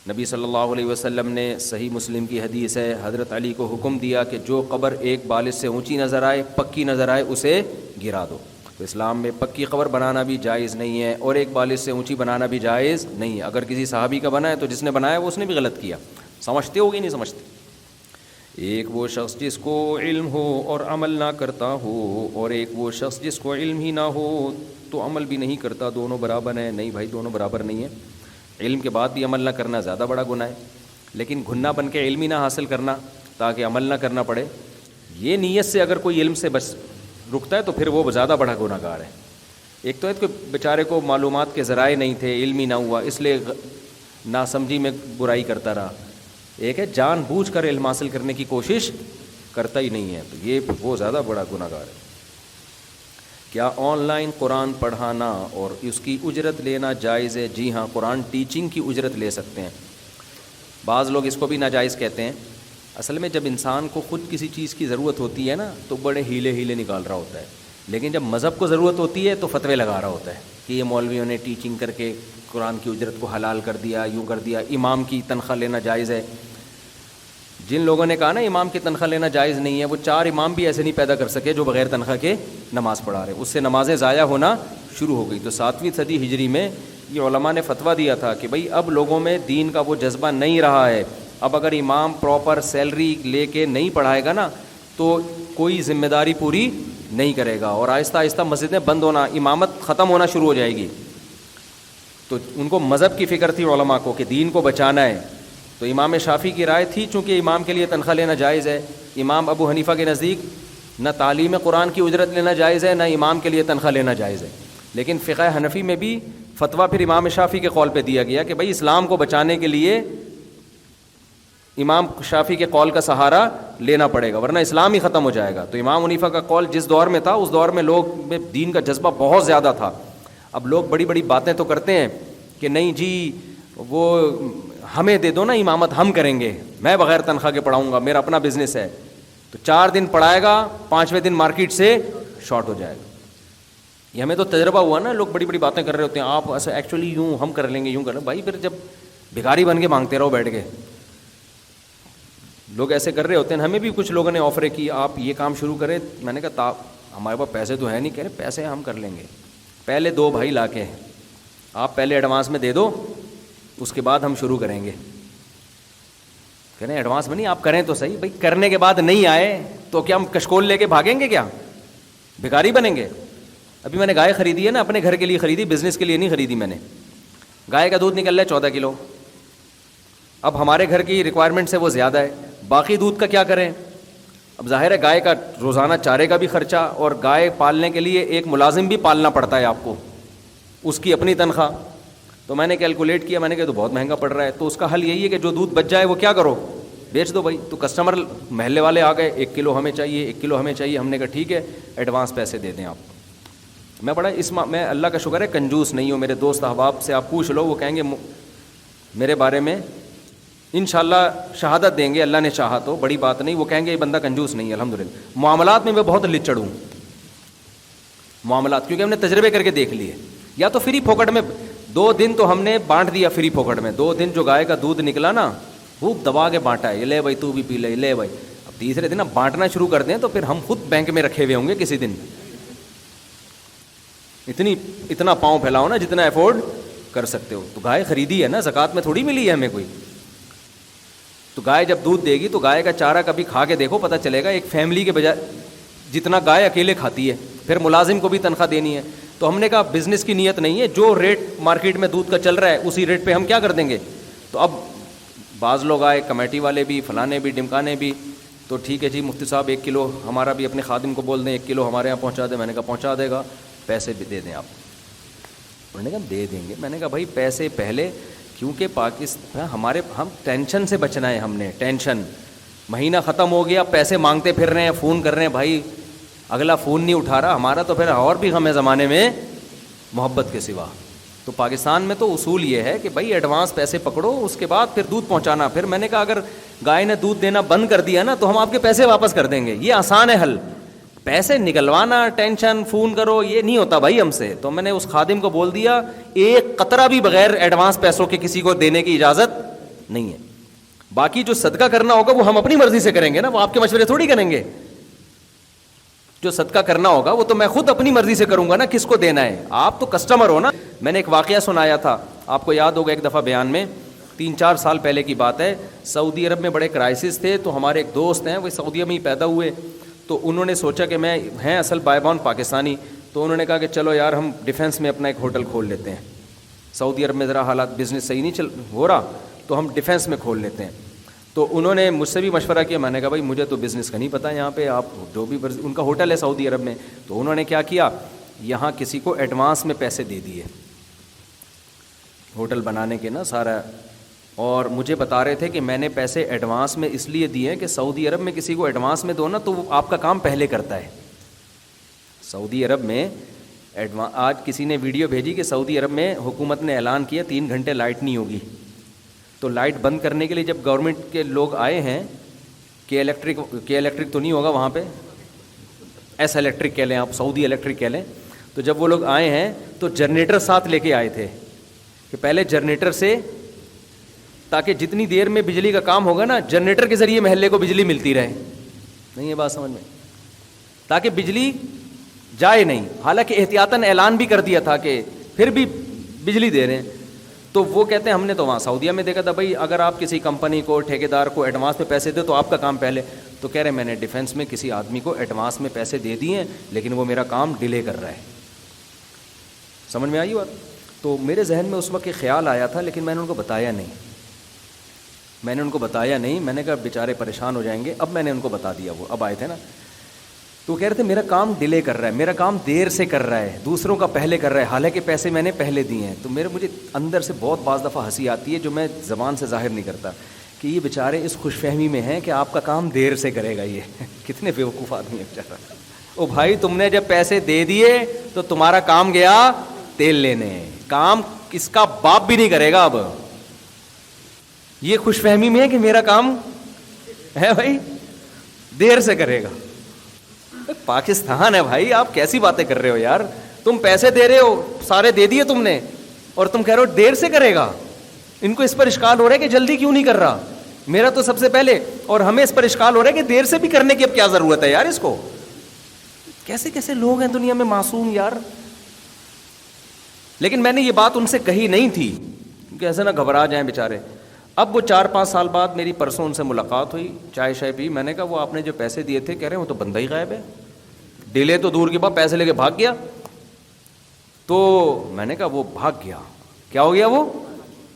نبی صلی اللہ علیہ وسلم نے، صحیح مسلم کی حدیث ہے، حضرت علی کو حکم دیا کہ جو قبر ایک بالش سے اونچی نظر آئے، پکی نظر آئے، اسے گرا دو۔ تو اسلام میں پکی قبر بنانا بھی جائز نہیں ہے اور ایک بالش سے اونچی بنانا بھی جائز نہیں ہے۔ اگر کسی صحابی کا بنا ہے تو جس نے بنایا وہ اس نے بھی غلط کیا۔ سمجھتے ہو گی نہیں سمجھتے؟ ایک وہ شخص جس کو علم ہو اور عمل نہ کرتا ہو، اور ایک وہ شخص جس کو علم ہی نہ ہو تو عمل بھی نہیں کرتا، دونوں برابر ہیں؟ نہیں بھائی، دونوں برابر نہیں ہیں۔ علم کے بعد بھی عمل نہ کرنا زیادہ بڑا گناہ ہے، لیکن گھنا بن کے علم ہی نہ حاصل کرنا تاکہ عمل نہ کرنا پڑے، یہ نیت سے اگر کوئی علم سے بس رکتا ہے تو پھر وہ زیادہ بڑا گناہ گار ہے۔ ایک تو ہے کہ بیچارے کو معلومات کے ذرائع نہیں تھے، علم ہی نہ ہوا، اس لیے ناسمجھی میں برائی کرتا رہا۔ ایک ہے جان بوجھ کر علم حاصل کرنے کی کوشش کرتا ہی نہیں ہے، تو یہ وہ زیادہ بڑا گناہ گار ہے۔ کیا آن لائن قرآن پڑھانا اور اس کی اجرت لینا جائز ہے؟ جی ہاں، قرآن ٹیچنگ کی اجرت لے سکتے ہیں۔ بعض لوگ اس کو بھی ناجائز کہتے ہیں۔ اصل میں جب انسان کو خود کسی چیز کی ضرورت ہوتی ہے نا تو بڑے ہیلے نکال رہا ہوتا ہے، لیکن جب مذہب کو ضرورت ہوتی ہے تو فتوے لگا رہا ہوتا ہے کہ یہ مولویوں نے ٹیچنگ کر کے قرآن کی اجرت کو حلال کر دیا، یوں کر دیا، امام کی تنخواہ لینا جائز ہے۔ جن لوگوں نے کہا نا امام کی تنخواہ لینا جائز نہیں ہے، وہ 4 امام بھی ایسے نہیں پیدا کر سکے جو بغیر تنخواہ کے نماز پڑھا رہے، اس سے نمازیں ضائع ہونا شروع ہو گئی۔ تو 7ویں صدی ہجری میں یہ علماء نے فتویٰ دیا تھا کہ بھئی اب لوگوں میں دین کا وہ جذبہ نہیں رہا ہے، اب اگر امام پراپر سیلری لے کے نہیں پڑھائے گا نا تو کوئی ذمہ داری پوری نہیں کرے گا، اور آہستہ آہستہ مسجدیں بند ہونا، امامت ختم ہونا شروع ہو جائے گی۔ تو ان کو مذہب کی فکر تھی علماء کو کہ دین کو بچانا ہے، تو امام شافعی کی رائے تھی چونکہ امام کے لیے تنخواہ لینا جائز ہے۔ امام ابو حنیفہ کے نزدیک نہ تعلیم قرآن کی اجرت لینا جائز ہے، نہ امام کے لیے تنخواہ لینا جائز ہے، لیکن فقہ حنفی میں بھی فتویٰ پھر امام شافعی کے قول پہ دیا گیا کہ بھائی اسلام کو بچانے کے لیے امام شافعی کے قول کا سہارا لینا پڑے گا، ورنہ اسلام ہی ختم ہو جائے گا۔ تو امام حنیفہ کا قول جس دور میں تھا اس دور میں لوگ میں دین کا جذبہ بہت زیادہ تھا۔ اب لوگ بڑی بڑی باتیں تو کرتے ہیں کہ نہیں جی وہ ہمیں دے دو نا امامت، ہم کریں گے، میں بغیر تنخواہ کے پڑھاؤں گا، میرا اپنا بزنس ہے۔ تو 4 دن پڑھائے گا، 5ویں دن مارکیٹ سے شارٹ ہو جائے گا۔ یہ ہمیں تو تجربہ ہوا نا، لوگ بڑی بڑی باتیں کر رہے ہوتے ہیں، آپ ایسا ایکچولی یوں ہم کر لیں گے، یوں کر لیں بھائی، پھر جب بھکاری بن کے مانگتے رہو بیٹھ کے، لوگ ایسے کر رہے ہوتے ہیں۔ ہمیں بھی کچھ لوگوں نے آفر کی آپ یہ کام شروع کریں، میں نے کہا ہمارے پاس پیسے تو ہے نہیں، کہہ رہے پیسے ہم کر لیں گے، پہلے 2 بھائی لا کے آپ پہلے ایڈوانس میں دے دو، اس کے بعد ہم شروع کریں گے۔ کہہ رہے ہیں ایڈوانس میں نہیں، آپ کریں تو صحیح، بھائی کرنے کے بعد نہیں آئے تو کیا ہم کشکول لے کے بھاگیں گے؟ کیا بھکاری بنیں گے؟ ابھی میں نے گائے خریدی ہے نا، اپنے گھر کے لیے خریدی، بزنس کے لیے نہیں خریدی میں نے۔ گائے کا دودھ نکل رہا ہے 14 کلو، اب ہمارے گھر کی ریکوائرمنٹ سے وہ زیادہ ہے، باقی دودھ کا کیا کریں؟ اب ظاہر ہے گائے کا روزانہ چارے کا بھی خرچہ، اور گائے پالنے کے لیے ایک ملازم بھی پالنا پڑتا ہے آپ کو، اس کی اپنی تنخواہ۔ تو میں نے کیلکولیٹ کیا، میں نے کہا تو بہت مہنگا پڑ رہا ہے، تو اس کا حل یہی ہے کہ جو دودھ بچ جائے وہ کیا کرو، بیچ دو بھائی. تو کسٹمر محلے والے آ گئے, 1 کلو ہمیں چاہیے, 1 کلو ہمیں چاہیے. ہم نے کہا ٹھیک ہے ایڈوانس پیسے دے دیں آپ. میں بڑا میں اللہ کا شکر ہے کنجوس نہیں ہوں. میرے دوست احباب سے آپ پوچھ لو, وہ کہیں گے میرے بارے میں انشاءاللہ شہادت دیں گے, اللہ نے چاہا تو, بڑی بات نہیں. وہ کہیں گے یہ بندہ کنجوس نہیں ہے. الحمدللہ معاملات میں میں بہت لچڑ ہوں, معاملات, کیونکہ ہم نے تجربے کر کے دیکھ لیے. یا تو فری پھوکٹ میں 2 دن تو ہم نے بانٹ دیا فری پھوکٹ میں. 2 دن جو گائے کا دودھ نکلا نا خوب دبا کے بانٹا ہے, یہ لے بھائی تو بھی پی لے, لے بھائی. اب تیسرے دن اب بانٹنا شروع کر دیں تو پھر ہم خود بینک میں رکھے ہوئے ہوں گے کسی دن. اتنا پاؤں پھیلاؤ نا جتنا افورڈ کر سکتے ہو. تو گائے خریدی ہے نا, زکوٰۃ میں تھوڑی ملی ہے ہمیں کوئی. تو گائے جب دودھ دے گی تو گائے کا چارہ کبھی کھا کے دیکھو, پتہ چلے گا ایک فیملی کے بجائے جتنا گائے اکیلے کھاتی ہے. پھر ملازم کو بھی تنخواہ دینی ہے. تو ہم نے کہا بزنس کی نیت نہیں ہے, جو ریٹ مارکیٹ میں دودھ کا چل رہا ہے اسی ریٹ پہ ہم کیا کر دیں گے. تو اب بعض لوگ آئے, کمیٹی والے بھی, فلانے بھی, ڈمکانے بھی. تو ٹھیک ہے جی مفتی صاحب 1 کلو ہمارا بھی اپنے خادم کو بول دیں 1 کلو ہمارے یہاں پہنچا دیں. میں نے کہا پہنچا دے گا, پیسے بھی دے دیں آپ. انہوں نے کہا دے دیں گے. میں نے کہا بھائی پیسے پہلے, کیونکہ پاکستان ہم ٹینشن سے بچنا ہے. ہم نے ٹینشن, مہینہ ختم ہو گیا پیسے مانگتے پھر رہے ہیں, فون کر رہے ہیں, بھائی اگلا فون نہیں اٹھا رہا ہمارا, تو پھر اور بھی غم ہے زمانے میں محبت کے سوا. تو پاکستان میں تو اصول یہ ہے کہ بھائی ایڈوانس پیسے پکڑو, اس کے بعد پھر دودھ پہنچانا. پھر میں نے کہا اگر گائے نے دودھ دینا بند کر دیا نا تو ہم آپ کے پیسے واپس کر دیں گے. یہ آسان ہے حل. پیسے نکلوانا, ٹینشن, فون کرو, یہ نہیں ہوتا بھائی ہم سے. تو میں نے اس خادم کو بول دیا 1 قطرہ بھی بغیر ایڈوانس پیسوں کے کسی کو دینے کی اجازت نہیں ہے. باقی جو صدقہ کرنا ہوگا وہ ہم اپنی مرضی سے کریں گے نا, وہ آپ کے مشورے تھوڑی کریں گے. جو صدقہ کرنا ہوگا وہ تو میں خود اپنی مرضی سے کروں گا نا, کس کو دینا ہے. آپ تو کسٹمر ہو نا. میں نے ایک واقعہ سنایا تھا, آپ کو یاد ہوگا, ایک دفعہ بیان میں, 3-4 سال پہلے کی بات ہے. سعودی عرب میں بڑے کرائسس تھے. تو ہمارے ایک دوست ہیں, وہ سعودیہ میں ہی پیدا ہوئے. تو انہوں نے سوچا کہ میں ہیں اصل بائے بان پاکستانی. تو انہوں نے کہا کہ چلو یار ہم ڈیفینس میں اپنا ایک ہوٹل کھول لیتے ہیں. سعودی عرب میں ذرا حالات بزنس صحیح نہیں ہو رہا, تو ہم ڈیفینس میں کھول لیتے ہیں. تو انہوں نے مجھ سے بھی مشورہ کیا. میں نے کہا بھائی مجھے تو بزنس کا نہیں پتہ یہاں پہ, آپ جو بھی ان کا ہوٹل ہے سعودی عرب میں. تو انہوں نے کیا کیا, یہاں کسی کو ایڈوانس میں پیسے دے دیے ہوٹل بنانے کے نا سارا. اور مجھے بتا رہے تھے کہ میں نے پیسے ایڈوانس میں اس لیے دیے کہ سعودی عرب میں کسی کو ایڈوانس میں دو نا تو وہ آپ کا کام پہلے کرتا ہے. سعودی عرب میں آج کسی نے ویڈیو بھیجی کہ سعودی عرب میں حکومت نے اعلان کیا 3 گھنٹے لائٹ نہیں ہوگی. تو لائٹ بند کرنے کے لیے جب گورنمنٹ کے لوگ آئے ہیں, کہ الیکٹرک تو نہیں ہوگا وہاں پہ, ایس الیکٹرک کہہ لیں آپ, سعودی الیکٹرک کہہ لیں. تو جب وہ لوگ آئے ہیں تو جنریٹر ساتھ لے کے آئے تھے کہ پہلے جنریٹر سے, تاکہ جتنی دیر میں بجلی کا کام ہوگا نا جنریٹر کے ذریعے محلے کو بجلی ملتی رہے. نہیں یہ بات سمجھ میں, تاکہ بجلی جائے نہیں. حالانکہ احتیاطاً اعلان بھی کر دیا تھا کہ پھر بھی بجلی دے رہے ہیں. تو وہ کہتے ہیں ہم نے تو وہاں سعودیہ میں دیکھا تھا بھائی اگر آپ کسی کمپنی کو, ٹھیکیدار کو ایڈوانس میں پیسے دے تو آپ کا کام پہلے. تو کہہ رہے میں نے ڈیفینس میں کسی آدمی کو ایڈوانس میں پیسے دے دیے ہیں لیکن وہ میرا کام ڈیلے کر رہا ہے. سمجھ میں آئی بات. تو میرے ذہن میں اس وقت ایک خیال آیا تھا, لیکن میں نے ان کو بتایا نہیں. میں نے کہا بیچارے پریشان ہو جائیں گے. اب میں نے ان کو بتا دیا. وہ اب آئے تھے نا, تو کہہ رہے تھے میرا کام ڈیلے کر رہا ہے, میرا کام دیر سے کر رہا ہے, دوسروں کا پہلے کر رہا ہے, حالانکہ پیسے میں نے پہلے دیے ہیں. تو مجھے اندر سے بہت بعض دفعہ ہنسی آتی ہے جو میں زبان سے ظاہر نہیں کرتا, کہ یہ بیچارے اس خوش فہمی میں ہیں کہ آپ کا کام دیر سے کرے گا. یہ کتنے بیوقوف آدمی ہے بیچارہ. او بھائی تم نے جب پیسے دے دیے تو تمہارا کام گیا تیل لینے, کام اس کا باپ بھی نہیں کرے گا. اب یہ خوش فہمی میں ہے کہ میرا کام ہے بھائی دیر سے کرے گا. پاکستان ہے بھائی, آپ کیسی باتیں کر رہے ہو یار. تم پیسے دے رہے ہو, سارے دے دیے تم نے, اور تم کہہ رہے ہو دیر سے کرے گا. ان کو اس پر اشکال ہو رہا ہے کہ جلدی کیوں نہیں کر رہا, میرا تو سب سے پہلے. اور ہمیں اس پر اشکال ہو رہا ہے کہ دیر سے بھی کرنے کی اب کیا ضرورت ہے یار اس کو. کیسے کیسے لوگ ہیں دنیا میں معصوم یار. لیکن میں نے یہ بات ان سے کہی نہیں تھی کہ ایسے نہ گھبرا جائیں بیچارے. اب وہ 4-5 سال بعد میری پرسوں ان سے ملاقات ہوئی, چائے شائے پی. میں نے کہا وہ آپ نے جو پیسے دیے تھے, کہہ رہے ہیں وہ تو بندہ ہی غائب ہے, ڈیلے تو دور کی بات, پیسے لے کے بھاگ گیا. تو میں نے کہا وہ بھاگ گیا, کیا ہو گیا, وہ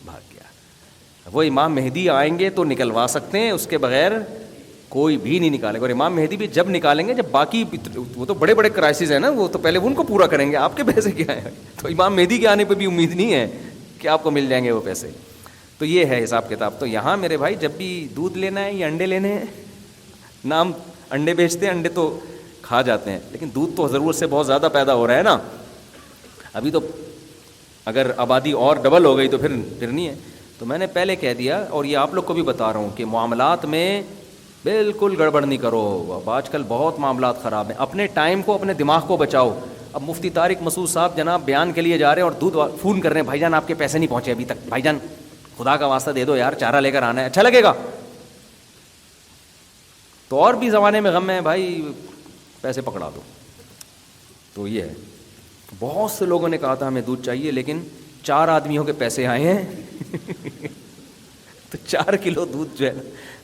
بھاگ گیا. وہ امام مہدی آئیں گے تو نکلوا سکتے ہیں, اس کے بغیر کوئی بھی نہیں نکالے گا. اور امام مہدی بھی جب نکالیں گے جب باقی, وہ تو بڑے بڑے کرائسس ہیں نا, وہ تو پہلے ان کو پورا کریں گے, آپ کے پیسے کیا ہیں. تو امام مہدی کے آنے پہ بھی امید نہیں ہے کہ آپ کو مل جائیں گے وہ پیسے. تو یہ ہے حساب کتاب. تو یہاں میرے بھائی جب بھی دودھ لینا ہے یا انڈے لینے ہیں, نا ہم انڈے بیچتے ہیں, انڈے تو کھا جاتے ہیں, لیکن دودھ تو ضرورت سے بہت زیادہ پیدا ہو رہا ہے نا. ابھی تو اگر آبادی اور ڈبل ہو گئی تو پھر نہیں ہے. تو میں نے پہلے کہہ دیا, اور یہ آپ لوگ کو بھی بتا رہا ہوں کہ معاملات میں بالکل گڑبڑ نہیں کرو. اب آج کل بہت معاملات خراب ہیں. اپنے ٹائم کو, اپنے دماغ کو بچاؤ. اب مفتی طارق مسعود صاحب جناب بیان کے لیے جا رہے ہیں اور دودھ فون کر رہے ہیں, بھائی جان آپ کے پیسے نہیں پہنچے ابھی تک, بھائی جان خدا کا واسطہ دے دو یار, چارہ لے کر آنا ہے. اچھا لگے گا؟ تو اور بھی زمانے میں غم ہے بھائی, پیسے پکڑا دو. تو یہ ہے. بہت سے لوگوں نے کہا تھا ہمیں دودھ چاہیے, لیکن 4 آدمیوں کے پیسے آئے ہیں تو 4 کلو دودھ جو ہے نا,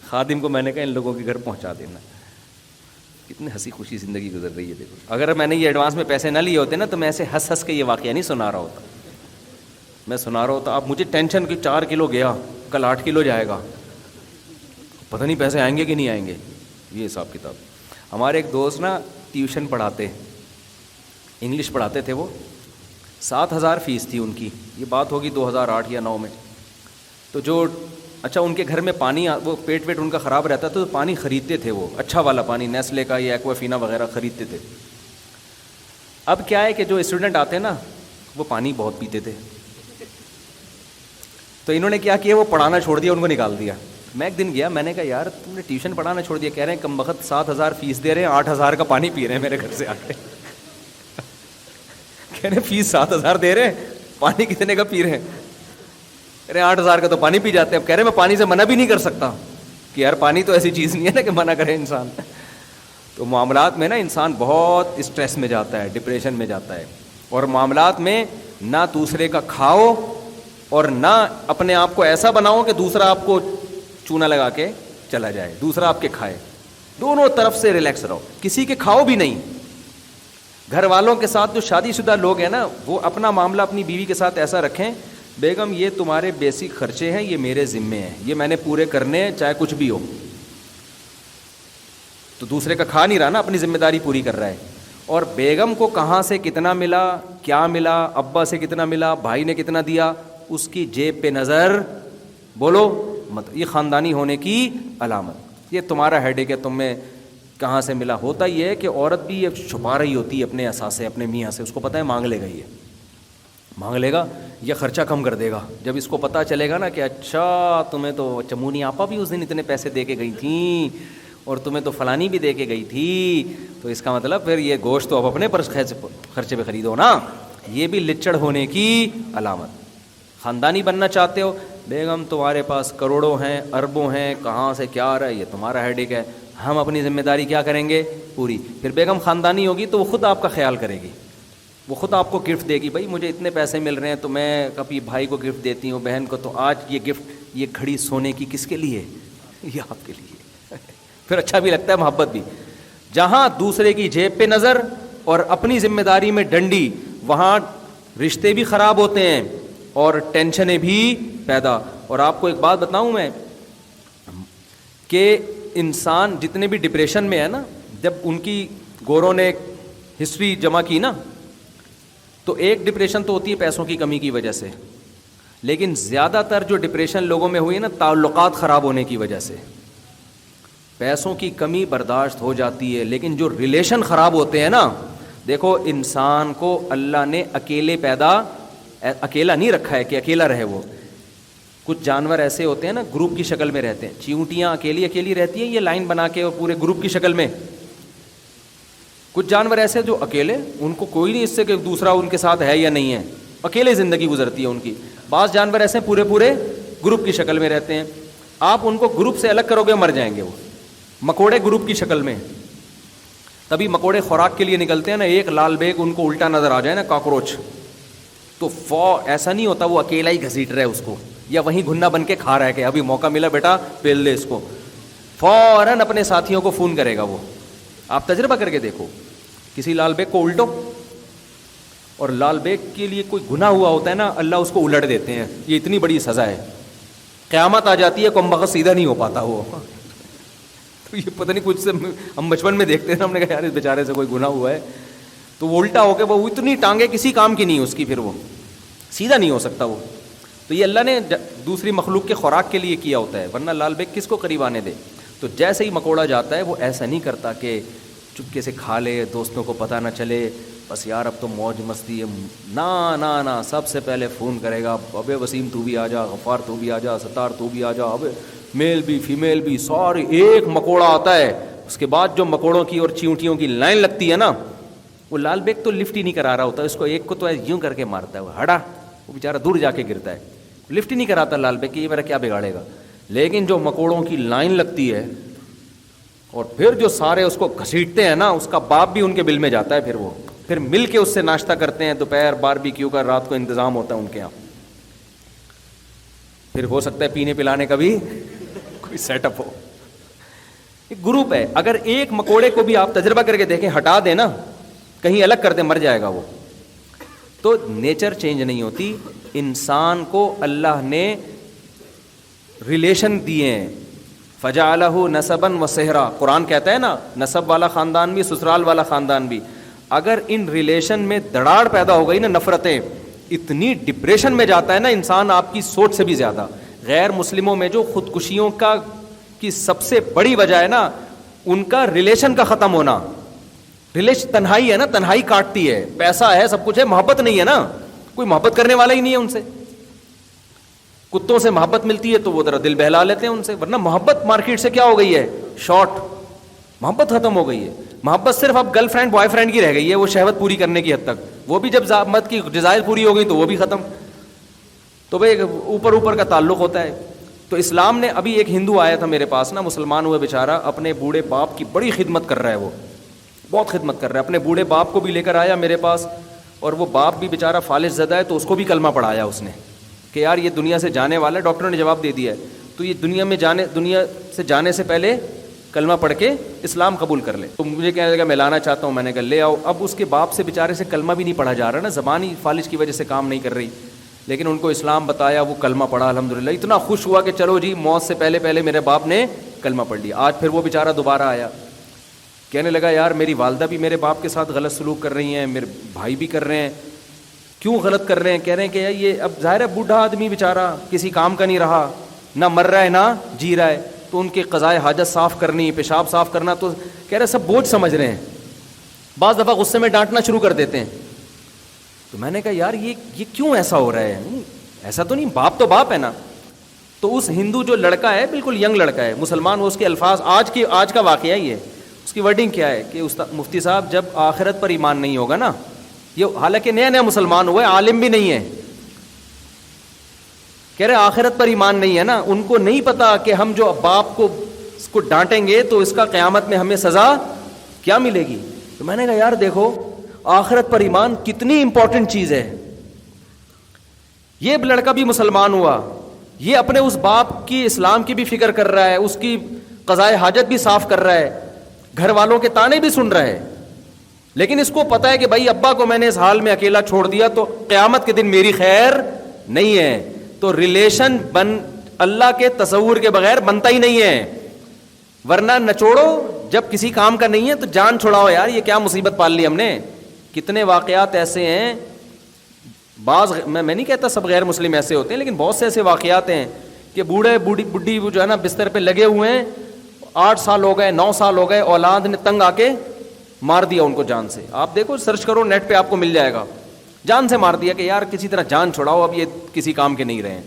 خادم کو میں نے کہا ان لوگوں کے گھر پہنچا دینا. کتنی ہنسی خوشی زندگی گزر رہی ہے. دیکھو اگر میں نے یہ ایڈوانس میں پیسے نہ لیے ہوتے نا تو میں ایسے ہنس ہنس کے یہ واقعہ نہیں سنا رہا ہوتا. میں سنا رہا ہوتا, اب مجھے ٹینشن کہ 4 کلو گیا, کل 8 کلو جائے گا, پتہ نہیں پیسے آئیں گے کہ نہیں آئیں گے. یہ حساب کتاب. ہمارے ایک دوست نا ٹیوشن پڑھاتے, انگلش پڑھاتے تھے وہ, 7,000 فیس تھی ان کی. یہ بات ہوگی 2008 یا 9 میں. تو جو اچھا ان کے گھر میں پانی, وہ پیٹ ویٹ ان کا خراب رہتا تو پانی خریدتے تھے وہ, اچھا والا پانی, نیسلے کا یا ایکوافینا وغیرہ خریدتے تھے. اب کیا ہے کہ جو اسٹوڈنٹ آتے نا وہ پانی بہت پیتے تھے, تو انہوں نے کیا کیا, وہ پڑھانا چھوڑ دیا, ان کو نکال دیا. میں ایک دن گیا, میں نے کہا یار تم نے ٹیوشن پڑھانا چھوڑ دیا. کہہ رہے ہیں کم بخت 7,000 فیس دے رہے ہیں, 8,000 کا پانی پی رہے ہیں میرے گھر سے آ کے. کہہ رہے فیس 7,000 دے رہے ہیں, پانی کتنے کا پی رہے ہیں؟ کہہ رہے 8,000 کا تو پانی پی جاتے ہیں. اب کہہ رہے میں پانی سے منع بھی نہیں کر سکتا کہ یار پانی تو ایسی چیز نہیں ہے نا کہ منع کرے انسان. تو معاملات میں نا انسان بہت اسٹریس میں جاتا ہے, ڈپریشن میں جاتا ہے. اور معاملات میں نہ دوسرے کا کھاؤ اور نہ اپنے آپ کو ایسا بناؤ کہ دوسرا آپ کو چونا لگا کے چلا جائے, دوسرا آپ کے کھائے. دونوں طرف سے ریلیکس رہو, کسی کے کھاؤ بھی نہیں. گھر والوں کے ساتھ جو شادی شدہ لوگ ہیں نا, وہ اپنا معاملہ اپنی بیوی کے ساتھ ایسا رکھیں, بیگم یہ تمہارے بیسک خرچے ہیں, یہ میرے ذمے ہیں, یہ میں نے پورے کرنے ہیں چاہے کچھ بھی ہو. تو دوسرے کا کھا نہیں رہا نا, اپنی ذمہ داری پوری کر رہا ہے. اور بیگم کو کہاں سے کتنا ملا, کیا ملا, ابا سے کتنا ملا, بھائی نے کتنا دیا, اس کی جیب پہ نظر بولو مت. یہ خاندانی ہونے کی علامت. یہ تمہارا ہیڈیک ہے, تم میں کہاں سے ملا. ہوتا یہ ہے کہ عورت بھی یہ چھپا رہی ہوتی ہے اپنے احساسے, اپنے میاں سے. اس کو پتہ ہے مانگ لے گا, یہ مانگ لے گا, یہ خرچہ کم کر دے گا. جب اس کو پتہ چلے گا نا کہ اچھا تمہیں تو چمونی آپا بھی اس دن اتنے پیسے دے کے گئی تھیں اور تمہیں تو فلانی بھی دے کے گئی تھی, تو اس کا مطلب پھر یہ گوشت تو اب اپنے خرچے پہ خریدو نا. یہ بھی لچڑ ہونے کی علامت. خاندانی بننا چاہتے ہو, بیگم تمہارے پاس کروڑوں ہیں, اربوں ہیں, کہاں سے کیا آ رہا ہے, یہ تمہارا ہیڈیک ہے. ہم اپنی ذمہ داری کیا کریں گے پوری. پھر بیگم خاندانی ہوگی تو وہ خود آپ کا خیال کرے گی, وہ خود آپ کو گفٹ دے گی. بھائی مجھے اتنے پیسے مل رہے ہیں تو میں کبھی بھائی کو گفٹ دیتی ہوں, بہن کو, تو آج یہ گفٹ, یہ گھڑی سونے کی کس کے لیے, یہ آپ کے لیے. پھر اچھا بھی لگتا ہے, محبت بھی. جہاں دوسرے کی جیب پہ نظر اور اپنی ذمہ داری میں ڈنڈی, وہاں رشتے بھی خراب ہوتے ہیں اور ٹینشنیں بھی پیدا. اور آپ کو ایک بات بتاؤں میں کہ انسان جتنے بھی ڈپریشن میں ہے نا, جب ان کی گوروں نے ہسٹری جمع کی نا, تو ایک ڈپریشن تو ہوتی ہے پیسوں کی کمی کی وجہ سے, لیکن زیادہ تر جو ڈپریشن لوگوں میں ہوئی ہے نا, تعلقات خراب ہونے کی وجہ سے. پیسوں کی کمی برداشت ہو جاتی ہے, لیکن جو ریلیشن خراب ہوتے ہیں نا, دیکھو انسان کو اللہ نے اکیلا نہیں رکھا ہے کہ اکیلا رہے. وہ کچھ جانور ایسے ہوتے ہیں نا, گروپ کی شکل میں رہتے ہیں. چیونٹیاں اکیلی رہتی ہیں, یہ لائن بنا کے اور پورے گروپ کی شکل میں. کچھ جانور ایسے جو اکیلے, ان کو کوئی نہیں اس سے کہ دوسرا ان کے ساتھ ہے یا نہیں ہے, اکیلے زندگی گزرتی ہے ان کی. بعض جانور ایسے پورے گروپ کی شکل میں رہتے ہیں. آپ ان کو گروپ سے الگ کرو گے مر جائیں گے. وہ مکوڑے گروپ کی شکل میں, تبھی مکوڑے خوراک کے لیے نکلتے ہیں نا, ایک لال بیگ ان کو الٹا نظر آ جائے نا, کاکروچ, تو ایسا نہیں ہوتا وہ اکیلا ہی گھسیٹ رہا ہے اس کو, یا وہیں گھنا بن کے کھا رہا ہے کہ ابھی موقع ملا بیٹا پیل دے اس کو. فوراً اپنے ساتھیوں کو فون کرے گا وہ. آپ تجربہ کر کے دیکھو, کسی لال بیگ کو الٹو, اور لال بیگ کے لیے کوئی گناہ ہوا ہوتا ہے نا, اللہ اس کو الٹ دیتے ہیں. یہ اتنی بڑی سزا ہے, قیامت آ جاتی ہے, کم بخت سیدھا نہیں ہو پاتا وہ. تو یہ پتہ نہیں, کچھ سے ہم بچپن میں دیکھتے ہیں, ہم نے کہا یار اس بیچارے سے کوئی گناہ ہوا ہے, تو وہ الٹا ہو کے وہ اتنی ٹانگیں کسی کام کی نہیں اس کی, پھر وہ سیدھا نہیں ہو سکتا وہ. تو یہ اللہ نے دوسری مخلوق کے خوراک کے لیے کیا ہوتا ہے, ورنہ لال بیگ کس کو قریب آنے دے. تو جیسے ہی مکوڑا جاتا ہے وہ ایسا نہیں کرتا کہ چپکے سے کھا لے, دوستوں کو پتہ نہ چلے, بس یار اب تو موج مستی ہے. نا, سب سے پہلے فون کرے گا, ابے وسیم تو بھی آ جا, غفار تو بھی آ جا, ستار تو بھی آ جا, ابے میل بھی فیمیل بھی سارے. ایک مکوڑا آتا ہے, اس کے بعد جو مکوڑوں کی اور چیونٹیوں کی لائن لگتی ہے نا, وہ لال بیگ تو لفٹ ہی نہیں کرا رہا ہوتا, اس کو ایک کو تو یوں کر کے مارتا ہے, وہ ہٹا, وہ بیچارہ دور جا کے گرتا ہے, لفٹ ہی نہیں کراتا لال بیگ کہ یہ میرا کیا بگاڑے گا. لیکن جو مکوڑوں کی لائن لگتی ہے اور پھر جو سارے اس کو گھسیٹتے ہیں نا, اس کا باپ بھی ان کے بل میں جاتا ہے, پھر مل کے اس سے ناشتہ کرتے ہیں, دوپہر باربیکیو کا رات کو انتظام ہوتا ہے ان کے یہاں. پھر ہو سکتا ہے پینے پلانے کا بھی کوئی سیٹ اپ ہو. ایک گروپ ہے, اگر ایک مکوڑے کو بھی آپ تجربہ کر کے دیکھیں, ہٹا دیں نا, کہیں الگ کر دیں, مر جائے گا وہ. تو نیچر چینج نہیں ہوتی. انسان کو اللہ نے ریلیشن دیے ہیں, فجعلہ نسبا و صہرا. قرآن کہتا ہے نا, نسب والا خاندان بھی, سسرال والا خاندان بھی. اگر ان ریلیشن میں دراڑ پیدا ہو گئی نا, نفرتیں, اتنی ڈپریشن میں جاتا ہے نا انسان, آپ کی سوچ سے بھی زیادہ. غیر مسلموں میں جو خودکشیوں کی سب سے بڑی وجہ ہے نا, ان کا ریلیشن کا ختم ہونا. تنہائی ہے نا, تنہائی کاٹتی ہے. پیسہ ہے, سب کچھ ہے, محبت نہیں ہے نا, کوئی محبت کرنے والا ہی نہیں ہے ان سے. کتوں سے محبت ملتی ہے تو وہ ذرا دل بہلا لیتے ہیں ان سے, ورنہ محبت مارکیٹ سے کیا ہو گئی ہے, شارٹ. محبت ختم ہو گئی ہے. محبت صرف اب گرل فرینڈ بوائے فرینڈ کی رہ گئی ہے, وہ شہوت پوری کرنے کی حد تک. وہ بھی جب زحمت کی ڈیزائر پوری ہو گئی تو وہ بھی ختم. تو بھائی اوپر کا تعلق ہوتا ہے. تو اسلام نے, ابھی ایک ہندو آیا تھا میرے پاس نا, مسلمان ہوئے بیچارہ, اپنے بوڑھے باپ کی بڑی خدمت کر رہا ہے, وہ بہت خدمت کر رہا ہے. اپنے بوڑھے باپ کو بھی لے کر آیا میرے پاس, اور وہ باپ بھی بیچارہ فالج زدہ ہے, تو اس کو بھی کلمہ پڑھایا اس نے کہ یار یہ دنیا سے جانے والا ہے. ڈاکٹروں نے جواب دے دیا ہے, تو یہ دنیا سے جانے سے پہلے کلمہ پڑھ کے اسلام قبول کر لے. تو مجھے کہنے لگا میں لانا چاہتا ہوں. میں نے کہا لے آؤ. اب اس کے باپ سے بیچارے سے کلمہ بھی نہیں پڑھا جا رہا نا, زبان ہی فالج کی وجہ سے کام نہیں کر رہی. لیکن ان کو اسلام بتایا, وہ کلمہ پڑھا, الحمدللہ. اتنا خوش ہوا کہ چلو جی, موت سے پہلے میرے باپ نے کلمہ پڑھ لیا. آج پھر وہ بیچارہ دوبارہ آیا, کہنے لگا یار میری والدہ بھی میرے باپ کے ساتھ غلط سلوک کر رہی ہیں, میرے بھائی بھی کر رہے ہیں. کیوں غلط کر رہے ہیں؟ کہہ رہے ہیں کہ یہ اب ظاہر ہے بوڑھا آدمی بیچارہ کسی کام کا نہیں رہا, نہ مر رہا ہے نہ جی رہا ہے, تو ان کے قضائے حاجت صاف کرنی, پیشاب صاف کرنا, تو کہہ رہے سب بوجھ سمجھ رہے ہیں. بعض دفعہ غصے میں ڈانٹنا شروع کر دیتے ہیں. تو میں نے کہا یار یہ کیوں ایسا ہو رہا ہے؟ ایسا تو نہیں, باپ تو باپ ہے نا. تو اس ہندو جو لڑکا ہے, بالکل ینگ لڑکا ہے, مسلمان, وہ اس کے الفاظ, آج کا واقعہ یہ, اس کی ورڈنگ کیا ہے کہ مفتی صاحب جب آخرت پر ایمان نہیں ہوگا نا, یہ حالانکہ نیا مسلمان ہوا ہے, عالم بھی نہیں ہے, کہہ رہے آخرت پر ایمان نہیں ہے نا, ان کو نہیں پتا کہ ہم جو باپ کو اس کو ڈانٹیں گے تو اس کا قیامت میں ہمیں سزا کیا ملے گی. تو میں نے کہا یار دیکھو, آخرت پر ایمان کتنی امپورٹنٹ چیز ہے. یہ لڑکا بھی مسلمان ہوا, یہ اپنے اس باپ کی اسلام کی بھی فکر کر رہا ہے, اس کی قضائے حاجت بھی صاف کر رہا ہے, گھر والوں کے تانے بھی سن رہا ہے. لیکن اس کو پتا ہے کہ بھائی ابا کو میں نے اس حال میں اکیلا چھوڑ دیا تو قیامت کے دن میری خیر نہیں ہے. تو ریلیشن اللہ کے تصور کے بغیر بنتا ہی نہیں ہے, ورنہ نچوڑو, جب کسی کام کا نہیں ہے تو جان چھڑاؤ. یار یہ کیا مصیبت پال لی ہم نے. کتنے واقعات ایسے ہیں, بعض میں نہیں کہتا سب غیر مسلم ایسے ہوتے ہیں, لیکن بہت سے ایسے واقعات ہیں کہ بوڑھے بڈھی جو ہے نا بستر پہ لگے ہوئے ہیں, 8 سال ہو گئے, 9 سال ہو گئے, اولاد نے تنگ آ کے مار دیا ان کو جان سے. آپ دیکھو, سرچ کرو نیٹ پہ, آپ کو مل جائے گا. جان سے مار دیا کہ یار کسی طرح جان چھڑاؤ, اب یہ کسی کام کے نہیں رہے.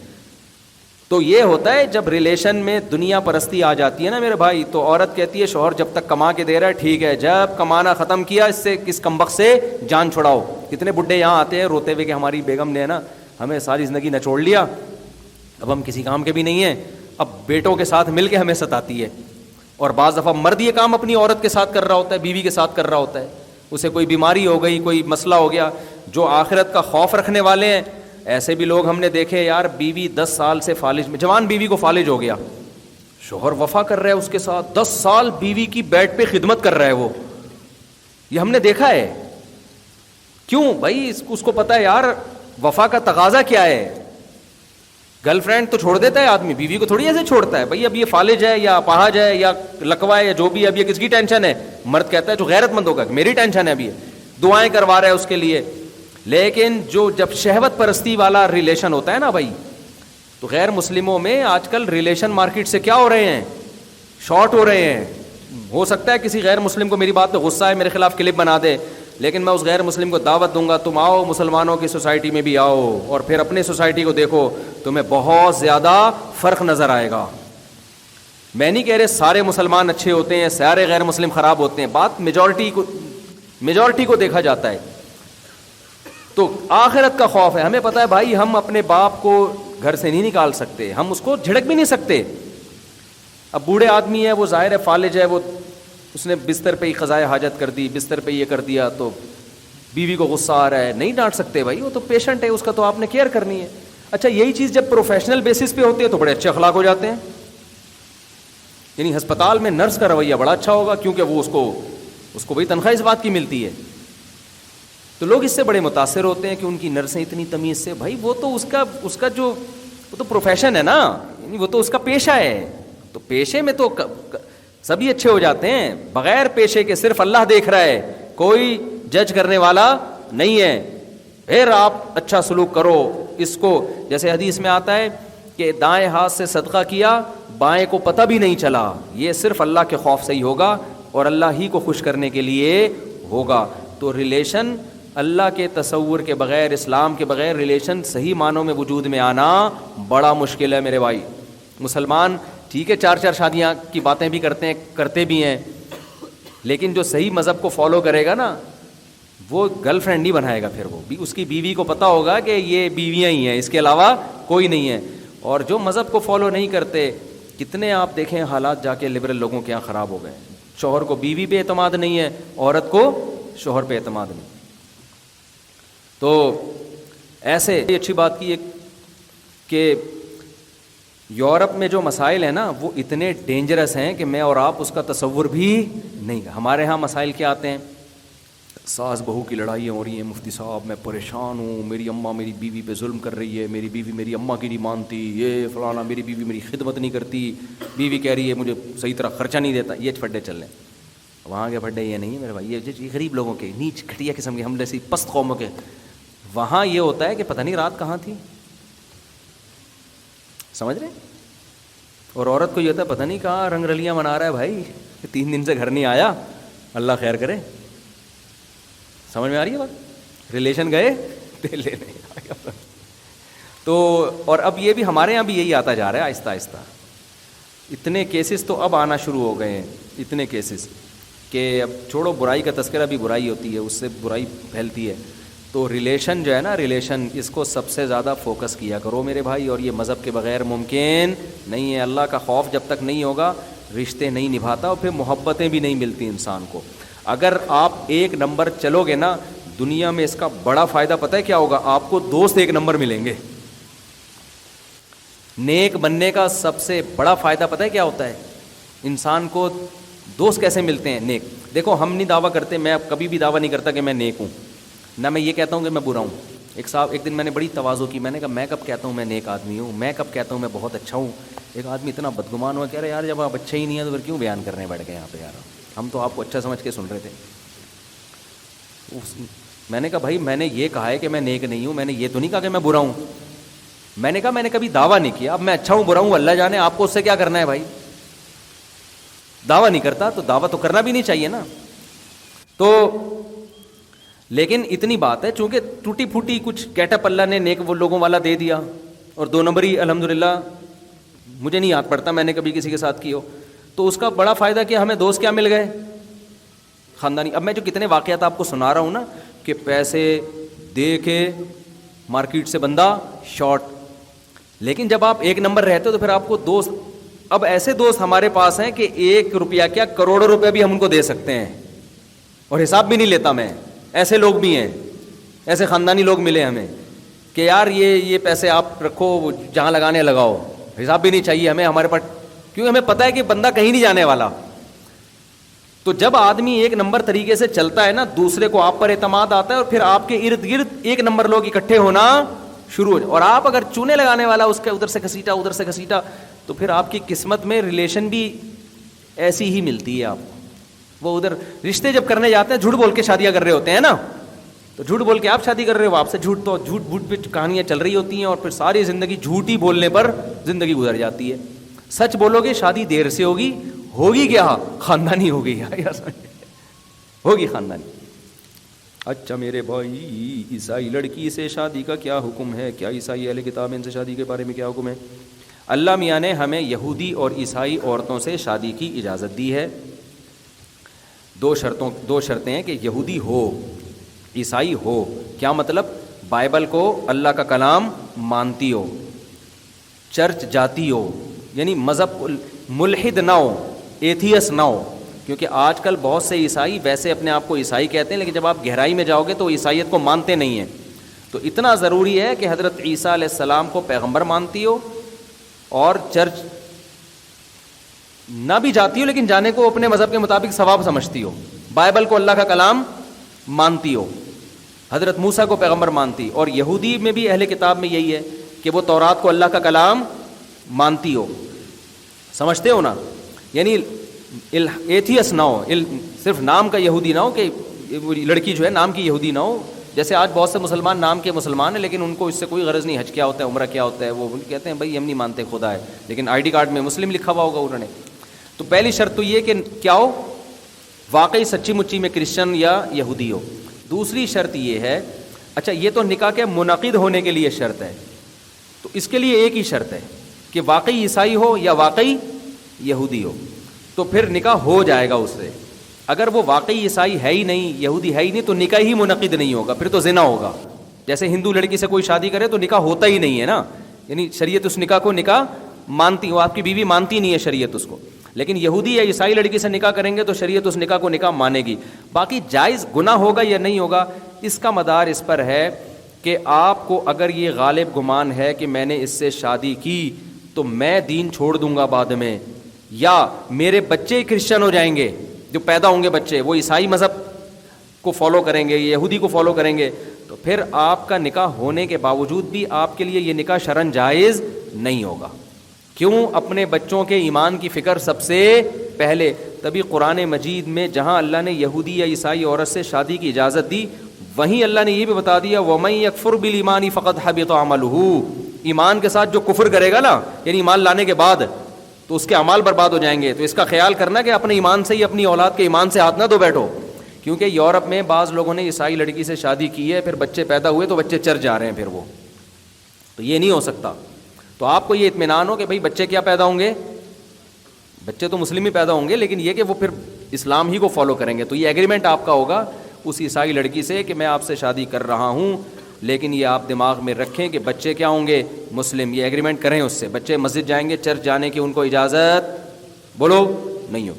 تو یہ ہوتا ہے جب ریلیشن میں دنیا پرستی آ جاتی ہے نا میرے بھائی, تو عورت کہتی ہے شوہر جب تک کما کے دے رہا ہے ٹھیک ہے, جب کمانا ختم کیا اس سے کس کمبخت سے جان چھڑاؤ. کتنے بڈھے یہاں آتے ہیں روتے ہوئے کہ ہماری بیگم نے نا ہمیں ساری زندگی نچوڑ لیا, اب ہم کسی کام کے بھی نہیں ہیں, اب بیٹوں کے ساتھ مل کے ہمیں ستاتی ہے. اور بعض دفعہ مرد یہ کام اپنی عورت کے ساتھ کر رہا ہوتا ہے, بیوی کے ساتھ کر رہا ہوتا ہے, اسے کوئی بیماری ہو گئی, کوئی مسئلہ ہو گیا. جو آخرت کا خوف رکھنے والے ہیں, ایسے بھی لوگ ہم نے دیکھے, یار بیوی 10 سال سے فالج میں, جوان بیوی کو فالج ہو گیا, شوہر وفا کر رہا ہے اس کے ساتھ, 10 سال بیوی کی بیڈ پہ خدمت کر رہا ہے وہ, یہ ہم نے دیکھا ہے. کیوں بھائی؟ اس کو پتا ہے یار وفا کا تقاضا کیا ہے. گرل فرینڈ تو چھوڑ دیتا ہے آدمی, بیوی کو تھوڑی ایسے چھوڑتا ہے. بھائی اب یہ فالج ہے یا اپاہج ہے یا لکوا ہے یا جو بھی, اب یہ کس کی ٹینشن ہے؟ مرد کہتا ہے جو غیرت مند ہوگا میری ٹینشن ہے, ابھی ہے, دعائیں کروا رہا ہے اس کے لیے. لیکن جب شہوت پرستی والا ریلیشن ہوتا ہے نا بھائی, تو غیر مسلموں میں آج کل ریلیشن مارکیٹ سے کیا ہو رہے ہیں, شارٹ ہو رہے ہیں. ہو سکتا ہے کسی غیر مسلم کو میری بات پہ غصہ ہے, میرے خلاف کلپ بنا دے, لیکن میں اس غیر مسلم کو دعوت دوں گا, تم آؤ مسلمانوں کی سوسائٹی میں بھی آؤ, اور پھر اپنی سوسائٹی کو دیکھو, تمہیں بہت زیادہ فرق نظر آئے گا. میں نہیں کہہ رہے سارے مسلمان اچھے ہوتے ہیں, سارے غیر مسلم خراب ہوتے ہیں, بات میجورٹی کو دیکھا جاتا ہے. تو آخرت کا خوف ہے. ہمیں پتہ ہے بھائی ہم اپنے باپ کو گھر سے نہیں نکال سکتے, ہم اس کو جھڑک بھی نہیں سکتے. اب بوڑھے آدمی ہے, وہ ظاہر ہے فالج ہے, وہ اس نے بستر پہ ہی قضائے حاجت کر دی, بستر پہ یہ کر دیا, تو بیوی کو غصہ آ رہا ہے, نہیں ڈانٹ سکتے بھائی, وہ تو پیشنٹ ہے, اس کا تو آپ نے کیئر کرنی ہے. اچھا یہی چیز جب پروفیشنل بیسس پہ ہوتی ہے تو بڑے اچھے اخلاق ہو جاتے ہیں. یعنی ہسپتال میں نرس کا رویہ بڑا اچھا ہوگا, کیونکہ وہ اس کو بھائی تنخواہ اس بات کی ملتی ہے. تو لوگ اس سے بڑے متاثر ہوتے ہیں کہ ان کی نرسیں اتنی تمیز سے. بھائی وہ تو اس کا جو وہ تو پروفیشن ہے نا, یعنی وہ تو اس کا پیشہ ہے, تو پیشے میں تو سبھی اچھے ہو جاتے ہیں. بغیر پیشے کے صرف اللہ دیکھ رہا ہے, کوئی جج کرنے والا نہیں ہے. پھر آپ اچھا سلوک کرو اس کو. جیسے حدیث میں آتا ہے کہ دائیں ہاتھ سے صدقہ کیا, بائیں کو پتہ بھی نہیں چلا, یہ صرف اللہ کے خوف سے ہی ہوگا اور اللہ ہی کو خوش کرنے کے لیے ہوگا. تو ریلیشن اللہ کے تصور کے بغیر, اسلام کے بغیر ریلیشن صحیح معنوں میں وجود میں آنا بڑا مشکل ہے میرے بھائی. مسلمان ٹھیک ہے 4 شادیاں کی باتیں بھی کرتے بھی ہیں, لیکن جو صحیح مذہب کو فالو کرے گا نا, وہ گرل فرینڈ نہیں بنائے گا. پھر وہ بھی اس کی بیوی کو پتہ ہوگا کہ یہ بیویاں ہی ہیں, اس کے علاوہ کوئی نہیں ہے. اور جو مذہب کو فالو نہیں کرتے, کتنے آپ دیکھیں حالات جا کے لبرل لوگوں کے یہاں خراب ہو گئے. شوہر کو بیوی پہ اعتماد نہیں ہے, عورت کو شوہر پہ اعتماد نہیں. تو ایسے اچھی بات کی ہے کہ یورپ میں جو مسائل ہیں نا وہ اتنے ڈینجرس ہیں کہ میں اور آپ اس کا تصور بھی نہیں. ہمارے ہاں مسائل کیا آتے ہیں, ساس بہو کی لڑائیاں ہو رہی ہیں, مفتی صاحب میں پریشان ہوں, میری اماں میری بیوی پہ ظلم کر رہی ہے, میری بیوی میری اماں کی نہیں مانتی, یہ فلانا, میری بیوی میری خدمت نہیں کرتی, بیوی کہہ رہی ہے مجھے صحیح طرح خرچہ نہیں دیتا. یہ پھڈے چل رہے ہیں. وہاں کے پھڈے یہ نہیں ہے میرے بھائی, یہ غریب لوگوں کے, نیچ گھٹیا قسم کے, ہم جیسی پست قوموں کے. وہاں یہ ہوتا ہے کہ پتہ نہیں رات کہاں تھی, سمجھ رہے, اور عورت کو یہ ہوتا ہے پتہ نہیں کہاں رنگ رلیاں منا رہا ہے بھائی, 3 دن سے گھر نہیں آیا, اللہ خیر کرے. سمجھ میں آ رہی ہے بات, ریلیشن گئے تیل لے نہیں آیا. تو اور اب یہ بھی ہمارے یہاں بھی یہی آتا جا رہا ہے آہستہ آہستہ. اتنے کیسز تو اب آنا شروع ہو گئے ہیں, اتنے کیسز کہ اب چھوڑو, برائی کا تذکرہ بھی برائی ہوتی ہے, اس سے برائی پھیلتی ہے. تو ریلیشن جو ہے نا, ریلیشن اس کو سب سے زیادہ فوکس کیا کرو میرے بھائی, اور یہ مذہب کے بغیر ممکن نہیں ہے. اللہ کا خوف جب تک نہیں ہوگا رشتے نہیں نبھاتا, اور پھر محبتیں بھی نہیں ملتی انسان کو. اگر آپ 1 نمبر چلو گے نا دنیا میں, اس کا بڑا فائدہ پتہ ہے کیا ہوگا, آپ کو دوست 1 نمبر ملیں گے. نیک بننے کا سب سے بڑا فائدہ پتہ ہے کیا ہوتا ہے, انسان کو دوست کیسے ملتے ہیں نیک. دیکھو ہم نہیں دعویٰ کرتے, میں کبھی بھی دعویٰ نہیں کرتا کہ میں نیک ہوں, نہ میں یہ کہتا ہوں کہ میں برا ہوں. ایک دن میں نے بڑی تواضع کی, میں نے کہا میں کب کہتا ہوں میں نیک آدمی ہوں, میں کب کہتا ہوں میں بہت اچھا ہوں. ایک آدمی اتنا بدگمان ہوا, کہہ رہے یار جب آپ اچھا ہی نہیں ہے تو پھر کیوں بیان کرنے بیٹھ گئے یہاں پہ, یار ہم تو آپ کو اچھا سمجھ کے سن رہے تھے. میں نے کہا بھائی میں نے یہ کہا ہے کہ میں نیک نہیں ہوں, میں نے یہ تو نہیں کہا کہ میں برا ہوں. میں نے کہا میں نے کبھی دعویٰ نہیں کیا, اب میں اچھا ہوں برا ہوں اللہ جانے, آپ کو اس سے کیا کرنا ہے بھائی. دعویٰ نہیں کرتا تو دعویٰ تو کرنا بھی نہیں چاہیے نا. تو لیکن اتنی بات ہے, چونکہ ٹوٹی پھوٹی کچھ گیٹ اپ اللہ نے نیک وہ لوگوں والا دے دیا, اور 2 نمبری الحمدللہ مجھے نہیں یاد پڑتا میں نے کبھی کسی کے ساتھ کی ہو, تو اس کا بڑا فائدہ کیا, ہمیں دوست کیا مل گئے, خاندانی. اب میں جو کتنے واقعات آپ کو سنا رہا ہوں نا, کہ پیسے دے کے مارکیٹ سے بندہ شارٹ, لیکن جب آپ 1 نمبر رہتے ہو تو پھر آپ کو دوست, اب ایسے دوست ہمارے پاس ہیں کہ 1 روپیہ کیا کروڑوں روپے بھی ہم ان کو دے سکتے ہیں, اور حساب بھی نہیں لیتا میں. ایسے لوگ بھی ہیں, ایسے خاندانی لوگ ملے ہمیں کہ یار یہ پیسے آپ رکھو, جہاں لگانے لگاؤ, حساب بھی نہیں چاہیے ہمیں, ہمارے پاس, کیونکہ ہمیں پتہ ہے کہ بندہ کہیں نہیں جانے والا. تو جب آدمی 1 نمبر طریقے سے چلتا ہے نا, دوسرے کو آپ پر اعتماد آتا ہے, اور پھر آپ کے ارد گرد 1 نمبر لوگ اکٹھے ہونا شروع ہو جائے. اور آپ اگر چونے لگانے والا, اس کے ادھر سے گھسیٹا ادھر سے گھسیٹا, تو پھر آپ کی قسمت میں ریلیشن بھی ایسی ہی ملتی ہے آپ کو. وہ ادھر رشتے جب کرنے جاتے ہیں جھوٹ بول کے شادیاں کر رہے ہوتے ہیں نا, تو جھوٹ بول کے آپ شادی کر رہے ہو, آپ سے جھوٹ تو جھوٹ پہ کہانیاں چل رہی ہوتی ہیں, اور پھر ساری زندگی جھوٹ ہی بولنے پر زندگی گزر جاتی ہے. سچ بولو گے شادی دیر سے ہوگی, ہوگی کیا, خاندانی ہوگی, ہوگی خاندانی. اچھا میرے بھائی, عیسائی لڑکی سے شادی کا کیا حکم ہے؟ کیا عیسائی اہل کتاب ان سے شادی کے بارے میں کیا حکم ہے؟ اللہ میاں نے ہمیں یہودی اور عیسائی عورتوں سے شادی کی اجازت دی ہے. دو شرطیں ہیں کہ یہودی ہو, عیسائی ہو. کیا مطلب؟ بائبل کو اللہ کا کلام مانتی ہو, چرچ جاتی ہو, یعنی مذہب ملحد نہ ہو, ایتھیس نہ ہو. کیونکہ آج کل بہت سے عیسائی ویسے اپنے آپ کو عیسائی کہتے ہیں, لیکن جب آپ گہرائی میں جاؤ گے تو عیسائیت کو مانتے نہیں ہیں. تو اتنا ضروری ہے کہ حضرت عیسیٰ علیہ السلام کو پیغمبر مانتی ہو, اور چرچ نہ بھی جاتی ہو لیکن جانے کو اپنے مذہب کے مطابق ثواب سمجھتی ہو, بائبل کو اللہ کا کلام مانتی ہو, حضرت موسیٰ کو پیغمبر مانتی. اور یہودی میں بھی اہل کتاب میں یہی ہے کہ وہ تورات کو اللہ کا کلام مانتی ہو. سمجھتے ہو نا؟ یعنی ایتھیس نہ ہو, صرف نام کا یہودی نہ ہو, کہ لڑکی جو ہے نام کی یہودی نہ ہو. جیسے آج بہت سے مسلمان نام کے مسلمان ہیں لیکن ان کو اس سے کوئی غرض نہیں, حج کیا ہوتا ہے, عمرہ کیا ہوتا ہے, وہ کہتے ہیں بھائی ہم نہیں مانتے خدا ہے, لیکن آئی ڈی کارڈ میں مسلم لکھا ہوا ہوگا انہوں نے. تو پہلی شرط تو یہ کہ کیا ہو, واقعی سچی مچی میں کرسچن یا یہودی ہو. دوسری شرط یہ ہے, اچھا یہ تو نکاح کے منعقد ہونے کے لیے شرط ہے, تو اس کے لیے ایک ہی شرط ہے کہ واقعی عیسائی ہو یا واقعی یہودی ہو, تو پھر نکاح ہو جائے گا اس سے. اگر وہ واقعی عیسائی ہے ہی نہیں, یہودی ہے ہی نہیں, تو نکاح ہی منعقد نہیں ہوگا, پھر تو زنا ہوگا. جیسے ہندو لڑکی سے کوئی شادی کرے تو نکاح ہوتا ہی نہیں ہے نا, یعنی شریعت اس نکاح کو نکاح مانتی, وہ آپ کی بیوی مانتی نہیں ہے شریعت اس کو. لیکن یہودی یا عیسائی لڑکی سے نکاح کریں گے تو شریعت اس نکاح کو نکاح مانے گی. باقی جائز گناہ ہوگا یا نہیں ہوگا, اس کا مدار اس پر ہے کہ آپ کو اگر یہ غالب گمان ہے کہ میں نے اس سے شادی کی تو میں دین چھوڑ دوں گا بعد میں, یا میرے بچے کرسچن ہو جائیں گے, جو پیدا ہوں گے بچے وہ عیسائی مذہب کو فالو کریں گے, یہودی کو فالو کریں گے, تو پھر آپ کا نکاح ہونے کے باوجود بھی آپ کے لیے یہ نکاح شرعاً جائز نہیں ہوگا. کیوں؟ اپنے بچوں کے ایمان کی فکر سب سے پہلے. تبھی قرآن مجید میں جہاں اللہ نے یہودی یا عیسائی عورت سے شادی کی اجازت دی, وہیں اللہ نے یہ بھی بتا دیا وَمَن يَكْفُرْ بِالْإِيمَانِ فَقَدْ حَبِطَ عَمَلُهُ. ایمان کے ساتھ جو کفر کرے گا نا, یعنی ایمان لانے کے بعد, تو اس کے اعمال برباد ہو جائیں گے. تو اس کا خیال کرنا کہ اپنے ایمان سے ہی اپنی اولاد کے ایمان سے ہاتھ نہ دھو بیٹھو. کیونکہ یورپ میں بعض لوگوں نے عیسائی لڑکی سے شادی کی ہے, پھر بچے پیدا ہوئے تو بچے چر جا رہے ہیں, پھر وہ تو یہ نہیں ہو سکتا. تو آپ کو یہ اطمینان ہو کہ بھئی بچے کیا پیدا ہوں گے, بچے تو مسلم ہی پیدا ہوں گے, لیکن یہ کہ وہ پھر اسلام ہی کو فالو کریں گے. تو یہ ایگریمنٹ آپ کا ہوگا اس عیسائی لڑکی سے کہ میں آپ سے شادی کر رہا ہوں, لیکن یہ آپ دماغ میں رکھیں کہ بچے کیا ہوں گے, مسلم. یہ ایگریمنٹ کریں اس سے. بچے مسجد جائیں گے, چرچ جانے کی ان کو اجازت بولو نہیں ہو.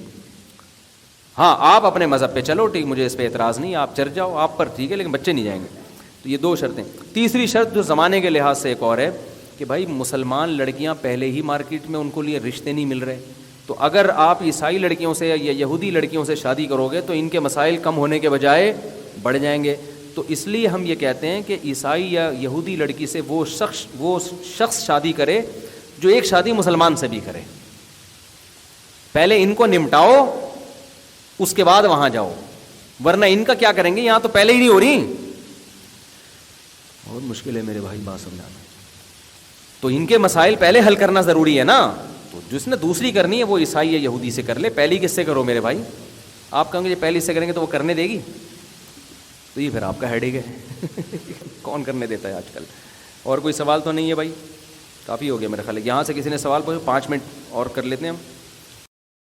ہاں آپ اپنے مذہب پہ چلو, ٹھیک, مجھے اس پہ اعتراض نہیں, آپ چرچ جاؤ, آپ پر ٹھیک ہے, لیکن بچے نہیں جائیں گے. تو یہ دو شرطیں. تیسری شرط جو زمانے کے لحاظ سے ایک اور ہے کہ بھائی مسلمان لڑکیاں پہلے ہی مارکیٹ میں ان کو لیے رشتے نہیں مل رہے, تو اگر آپ عیسائی لڑکیوں سے یا یہودی لڑکیوں سے شادی کرو گے تو ان کے مسائل کم ہونے کے بجائے بڑھ جائیں گے. تو اس لیے ہم یہ کہتے ہیں کہ عیسائی یا یہودی لڑکی سے وہ شخص شادی کرے جو ایک شادی مسلمان سے بھی کرے. پہلے ان کو نمٹاؤ, اس کے بعد وہاں جاؤ, ورنہ ان کا کیا کریں گے, یہاں تو پہلے ہی نہیں ہو رہی. بہت مشکل ہے میرے بھائی بات سمجھانا. تو ان کے مسائل پہلے حل کرنا ضروری ہے نا. تو جس نے دوسری کرنی ہے وہ عیسائی یا یہودی سے کر لے, پہلی کس سے کرو میرے بھائی. آپ کہیں گے یہ پہلی سے کریں گے تو وہ کرنے دے گی, تو یہ پھر آپ کا ہیڈیک ہے. کون کرنے دیتا ہے آج کل. اور کوئی سوال تو نہیں ہے بھائی؟ کافی ہو گیا میرا خیال ہے. یہاں سے کسی نے سوال پوچھا, 5 منٹ اور کر لیتے ہیں ہم.